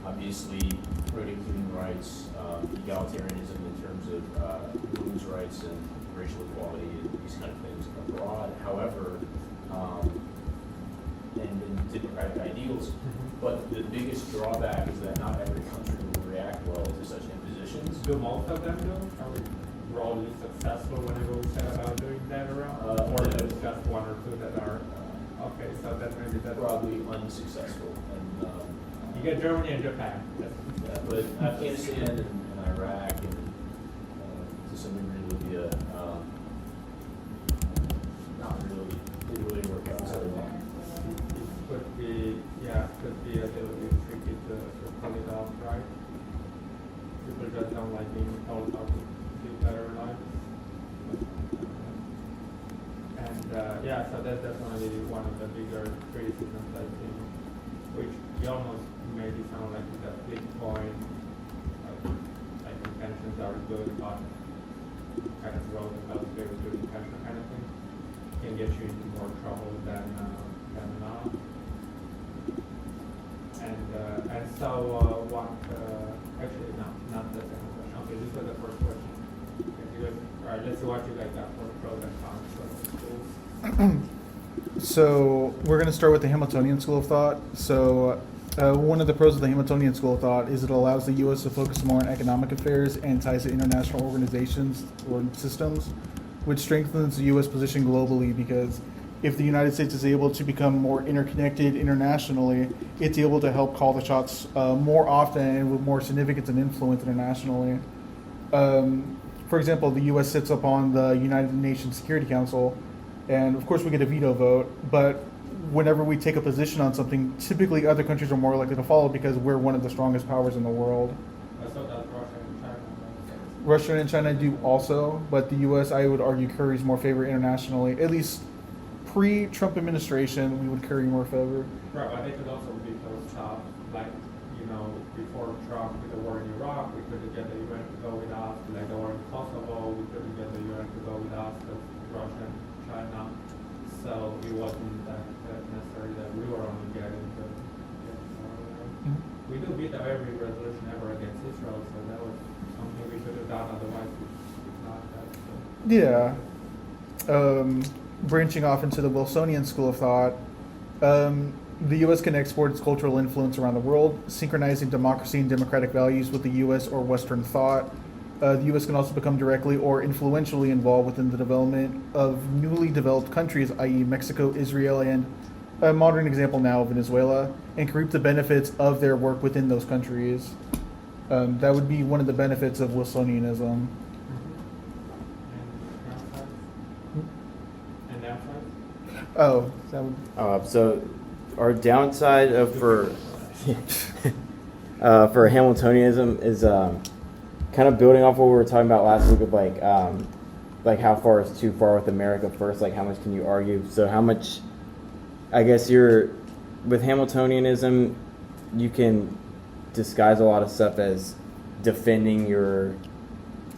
obviously promoting human rights, egalitarianism in terms of women's rights and racial equality and these kind of things abroad. However, and democratic ideals, but the biggest drawback is that not every country will react well to such impositions. Do most of them do? Are we broadly successful whenever we set about doing that around? Or No. there's just one or two that are, okay, so that maybe that's. Probably unsuccessful, and You get Germany and Japan. yeah, but Afghanistan and Iraq and to some degree Libya, not really, didn't really work out so well. It could be, could be a little bit tricky to pull it off, right? People just don't like being told how to live better lives. And, so that's definitely one of the bigger criticisms, I think, which we almost made it sound like it's a flip coin, like intentions are good, but kind of Roosevelt very good intention kind of thing can get you into more trouble than not. And so actually not the second question. Okay, this was the first question. Okay, all right, let's see what you guys got for the pros and cons for the schools. So we're going to start with the Hamiltonian school of thought. So one of the pros of the Hamiltonian school of thought is it allows the U.S. to focus more on economic affairs and ties to international organizations or systems, which strengthens the U.S. position globally, because if the United States is able to become more interconnected internationally, it's able to help call the shots more often and with more significance and influence internationally. For example, the U.S. sits up on the United Nations Security Council, and of course we get a veto vote, but whenever we take a position on something, typically other countries are more likely to follow because we're one of the strongest powers in the world. So that's Russia and China. Right? Russia and China do also, but the U.S., I would argue, curries more favor internationally. At least pre-Trump administration, we would curry more favor. Right, but they could also be those stuff, like, before Trump with the war in Iraq, we couldn't get the UN to go with us, like the war in Kosovo, we couldn't get the UN to go with us, because Russia and China, so it wasn't that necessary that we were only getting the. We do veto every resolution ever against Israel, so that was something we could have done, otherwise it's not that. Yeah. Branching off into the Wilsonian school of thought, the U.S. can export its cultural influence around the world, synchronizing democracy and democratic values with the U.S. or Western thought. The U.S. can also become directly or influentially involved within the development of newly developed countries, i.e. Mexico, Israel, and a modern example now, Venezuela, and can reap the benefits of their work within those countries. That would be one of the benefits of Wilsonianism. And downside? Oh, that would... So our downside for Hamiltonianism is kind of building off what we were talking about last week of like how far is too far with America first, like how much can you argue? So how much, I guess with Hamiltonianism, you can disguise a lot of stuff as defending your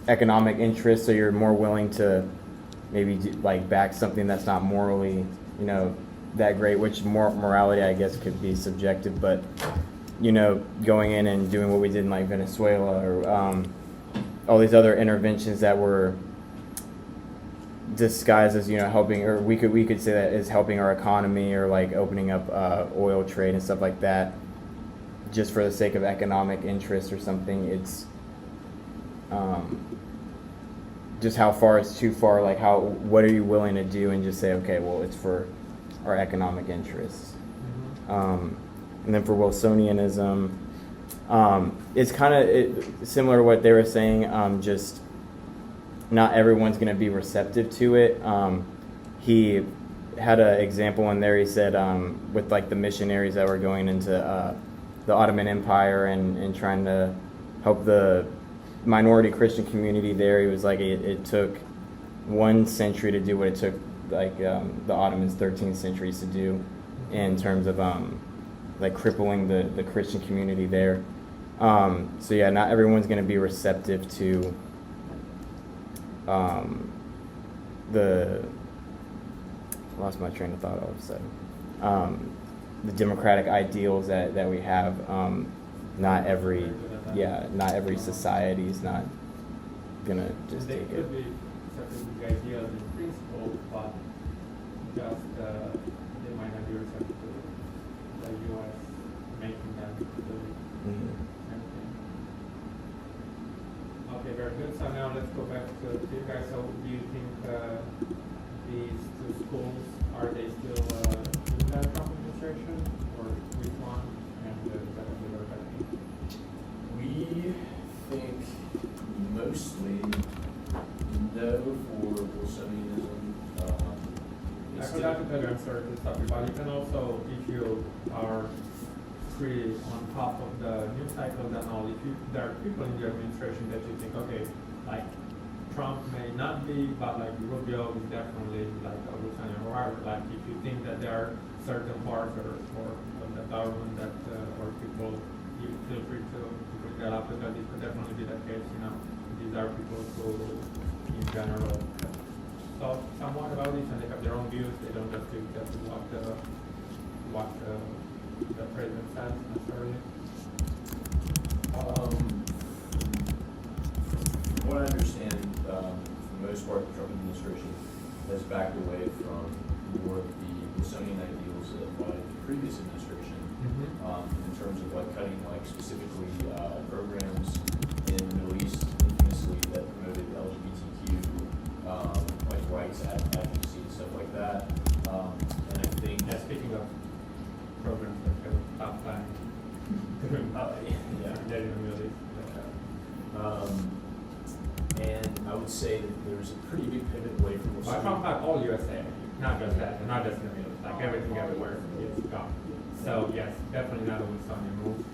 economic interests, so you're more willing to maybe back something that's not morally, that great, which morality, I guess, could be subjective, but, going in and doing what we did in Venezuela or all these other interventions that were disguised as, helping, or we could say that is helping our economy or opening up oil trade and stuff like that, just for the sake of economic interest or something. It's just how far is too far, what are you willing to do and just say, okay, well, it's for our economic interests. And then for Wilsonianism, it's kind of similar to what they were saying, just not everyone's going to be receptive to it. He had an example in there. He said with the missionaries that were going into the Ottoman Empire and trying to help the minority Christian community there, he was like, it took one century to do what it took like the Ottomans 13th centuries to do in terms of like crippling the Christian community there. So yeah, not everyone's going to be receptive to lost my train of thought all of a sudden. The democratic ideals that we have. Not every society is not gonna just They take could it. be certain big ideas in principle, but just they might not be receptive to the U.S. making them do Mhm. anything. Okay, very good. So now let's go back to you guys. So do you think these two schools, are they still in the Trump administration, or which one? And that would be very good. We think mostly no for Wilsonianism. I forgot to tell you, I'm sorry to stop you, but you can also, if you are pretty on top of the news cycles and all, if there are people in the administration that you think, okay, like Trump may not be, but like Rubio is definitely like a Wilsonian or whatever. Like if you think that there are certain parts or of the government that or people, you feel free to bring that up, because it could definitely be the case. These are people who, in general, thought somewhat about this and they have their own views. They don't just do just what the president says necessarily. From what I understand, for the most part, the Trump administration has backed away from more of the Wilsonian ideals of the previous administration, in terms of like cutting like specifically programs in the Middle East, infamously that promoted LGBTQ like rights, advocacy, and stuff like that. And I think Yeah, speaking of programs that have top line, yeah. getting the Middle East. And I would say that there's a pretty big pivot away from But Trump got all USA, not just that, and not just in the Middle East, like everything everywhere is gone. So yes, definitely not a Wilsonian move.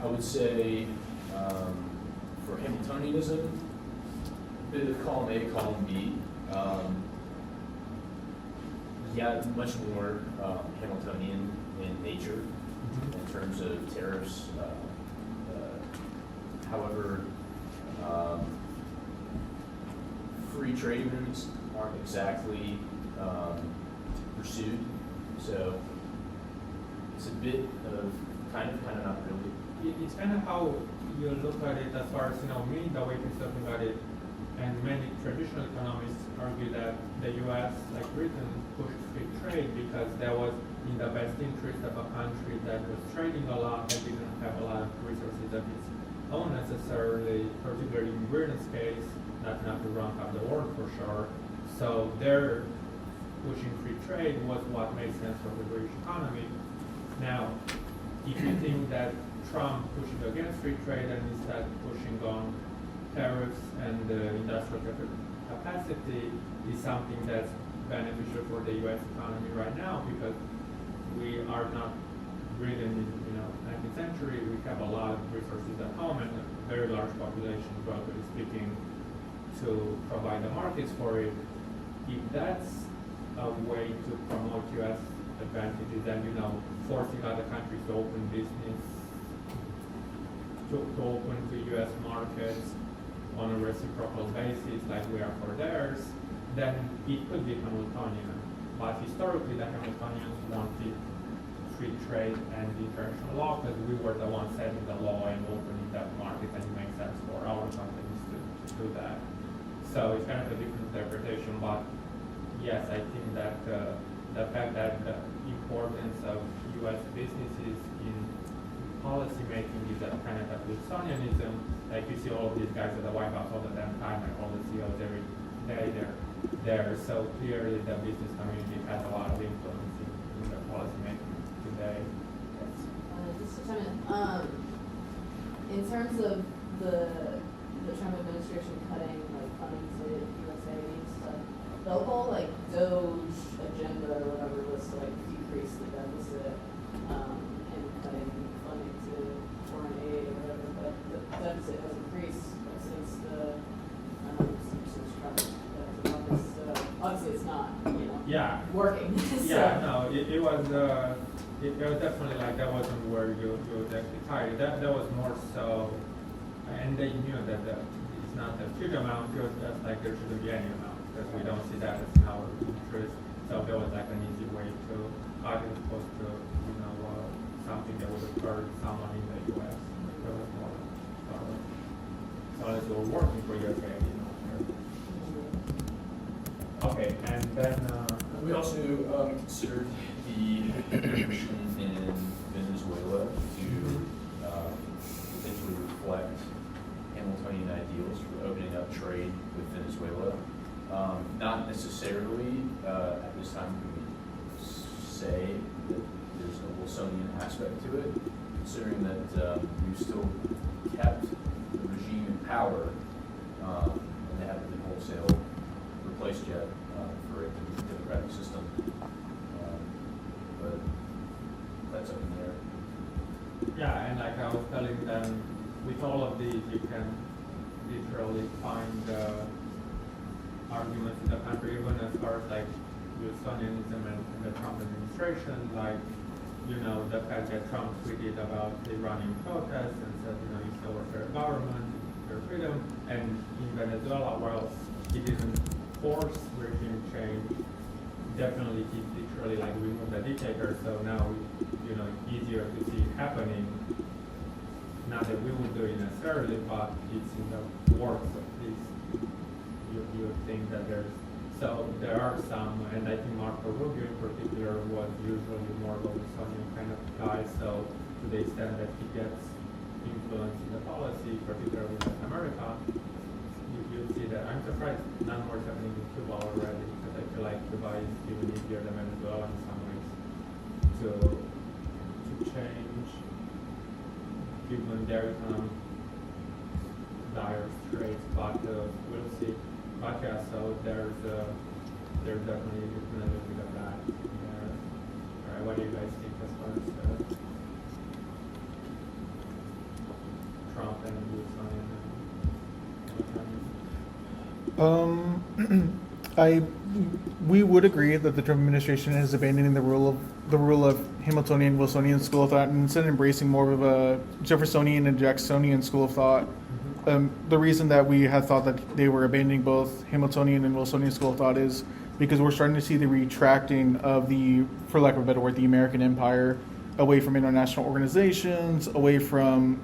I would say for Hamiltonianism, a bit of column A, column B. Yeah, much more Hamiltonian in nature in terms of tariffs. However, free trade agreements aren't exactly pursued, so it's a bit of kind of not really. It's kind of how you look at it as far as, me, the way he's looking at it, and many traditional economists argue that the U.S., like Britain, pushed free trade because that was in the best interest of a country that was trading a lot and didn't have a lot of resources of its own necessarily, particularly in Britain's case, not to rank up the world for sure. So their pushing free trade was what made sense for the British economy. Now, if you think that Trump pushing against free trade and instead pushing on tariffs and industrial capacity is something that's beneficial for the U.S. economy right now, because we are not really in 19th century. We have a lot of resources at home and a very large population, broadly speaking, to provide the markets for it. If that's a way to promote U.S. advantages, then forcing other countries to open business, to open to U.S. markets on a reciprocal basis like we are for theirs, then it could be Hamiltonian. But historically, the Hamiltonians wanted free trade and international law because we were the ones setting the law and opening that market, and it makes sense for our companies to do that. So it's kind of a different interpretation, but yes, I think that the fact that the importance of U.S. businesses in policy making is a kind of a Wilsonianism. Like you see all of these guys at the White House all the damn time, like all the CEOs every day they're there. So clearly the business community has a lot of influence in the policy making today. Just to chime in terms of the Trump administration cutting funding to USAID and stuff, the whole DOGE agenda or whatever was to decrease the deficit and cutting funding to foreign aid or whatever, but the deficit has increased since the Yeah. working. Yeah, no, it was definitely like, that wasn't where you would actually tie it. That was more so, and they knew that it's not a huge amount, it was just like there shouldn't be any amount, because we don't see that as in our interest. So there was like an easy way to, as opposed to, something that would hurt someone in the US. There was more, so as we're working for you, okay, Okay, and then, We also considered the mission in Venezuela to potentially reflect Hamiltonian ideals for opening up trade with Venezuela. Not necessarily at this time can we say that there's a Wilsonian aspect to it, considering that we've still kept the regime in power and they haven't been wholesale replaced yet for a democratic system. But that's up in the air. yeah, and like I was telling them, with all of these, you can literally find arguments in the country, even as far as like Wilsonianism and the Trump administration, like, the fact that Trump tweeted about the Iranian protests and said, you still work for a government, your freedom, and in Venezuela, well, he didn't force regime change, definitely he literally like removed the dictator, so now, easier to see it happening. Not that we would do it necessarily, but it's in the works of this. You would think that so there are some, and I think Marco Rubio in particular was usually more of a Wilsonian kind of guy, so to the extent that he gets influence in the policy, particularly in Latin America, you see that. I'm surprised none more is happening in Cuba already, because I feel like Cuba is even easier than Venezuela in some ways to change, given their economic dire straits, but we'll see. But yeah, so there's definitely a little bit of that there. All right, what do you guys think as far as Trump and Wilsonian? We would agree that the Trump administration is abandoning the rule of Hamiltonian Wilsonian school of thought and instead embracing more of a Jeffersonian and Jacksonian school of thought. The reason that we had thought that they were abandoning both Hamiltonian and Wilsonian school of thought is because we're starting to see the retracting of for lack of a better word, the American empire away from international organizations, away from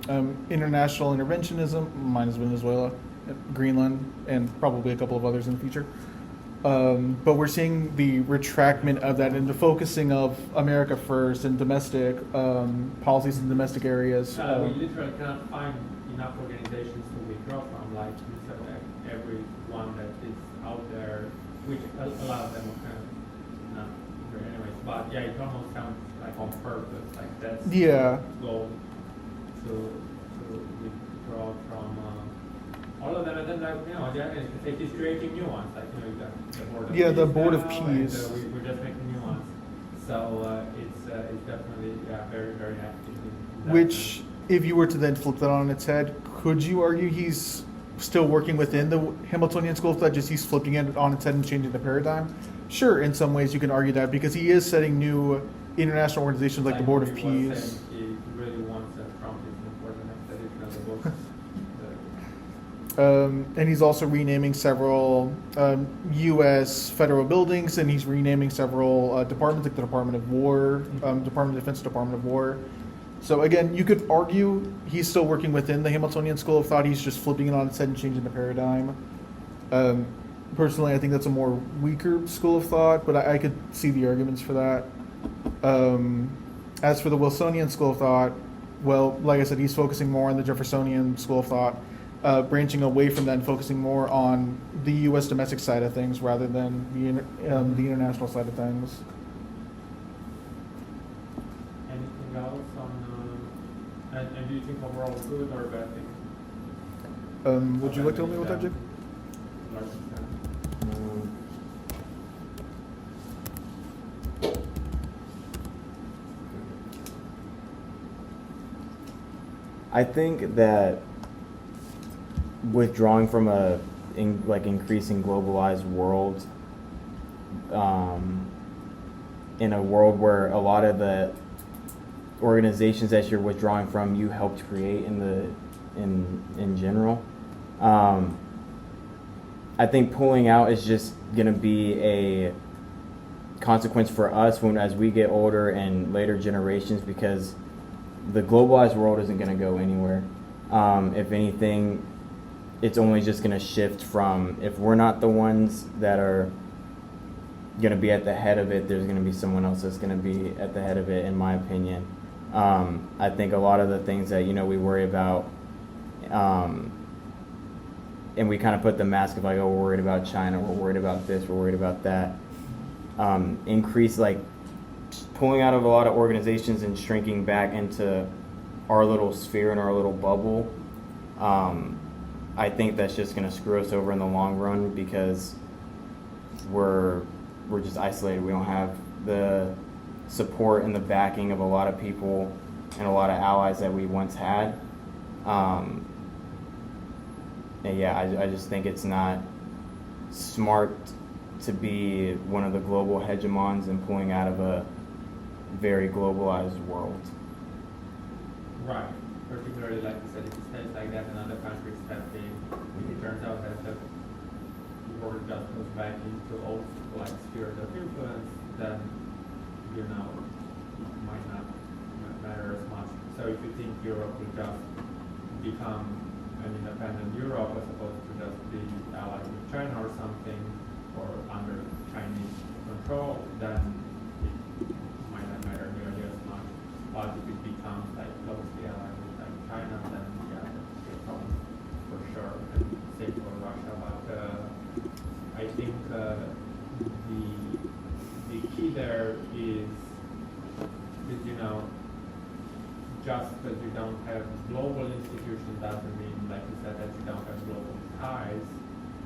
international interventionism, minus Venezuela, Greenland, and probably a couple of others in the future. But we're seeing the retractment of that and the focusing of America first and domestic policies in domestic areas. We literally cannot find enough organizations to withdraw from, like you said, every one that is out there, which a lot of them are kind of not there anyways. But yeah, it almost sounds like on purpose, like that's goal to withdraw from all of them, and then he's creating new ones, like you got the board of peace. The board of now, peace. And, we're just making new ones, so it's definitely very very active. Which, if you were to then flip that on its head, could you argue he's still working within the Hamiltonian school of thought, just he's flipping it on its head and changing the paradigm? Sure, in some ways you can argue that because he is setting new international organizations like the Board of Peace. He really wants Trump for the next edition of the book. And he's also renaming several U.S. federal buildings, and he's renaming several departments, like the Department of War, Department of Defense, Department of War. So again, you could argue he's still working within the Hamiltonian school of thought. He's just flipping it on its head and changing the paradigm. Personally, I think that's a more weaker school of thought, but I could see the arguments for that. As for the Wilsonian school of thought, well, like I said, he's focusing more on the Jeffersonian school of thought, branching away from that and focusing more on the U.S. domestic side of things rather than the international side of things. Anything else on? And do you think overall good or bad thing? Would you like to tell me what that, Jake? I think that withdrawing from increasing globalized world in a world where a lot of the organizations that you're withdrawing from, you helped create in general. I think pulling out is just gonna be a consequence for us as we get older and later generations, because the globalized world isn't gonna go anywhere. If anything, it's only just gonna shift from, if we're not the ones that are gonna be at the head of it, there's gonna be someone else that's gonna be at the head of it, in my opinion. I think a lot of the things that, we worry about, and we kind of put the mask of like, oh, we're worried about China, we're worried about this, we're worried about that. Increase, like, pulling out of a lot of organizations and shrinking back into our little sphere and our little bubble. I think that's just going to screw us over in the long run, because we're just isolated. We don't have the support and the backing of a lot of people and a lot of allies that we once had. And yeah, I just think it's not smart to be one of the global hegemons and pulling out of a very globalized world. Right. Particularly, like you said, if it stays like that and other countries step in, if it turns out that the world just goes back into old like spheres of influence, then it might not matter as much. So if you think Europe will just become an independent Europe as opposed to just be allied with China or something, or under Chinese control, then it might not matter nearly as much. But if it becomes like closely allied with like China, then yeah, that's a problem for sure. And same for Russia. But I think the key there is just because you don't have global institutions doesn't mean, like you said, that you don't have global ties.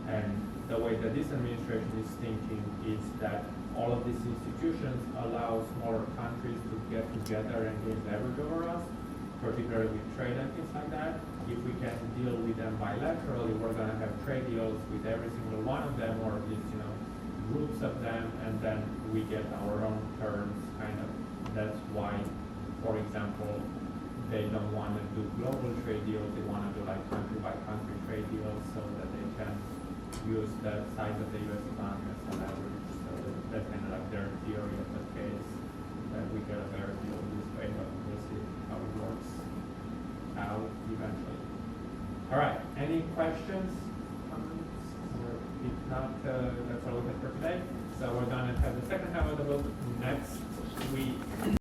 And the way that this administration is thinking is that all of these institutions allow smaller countries to get together and gain leverage over us, particularly with trade and things like that. If we can deal with them bilaterally, we're going to have trade deals with every single one of them, or at least, groups of them, and then we get our own terms, kind of. That's why, for example, they don't want to do global trade deals. They want to do like country by country trade deals so that they can use the size of the U.S. economy as a leverage. So that's kind of like their theory of the case, that we get a better deal this way, but we'll see how it works out eventually. All right, any questions, comments? Or if not, that's all we have for today. So we're going to have the second half of the book next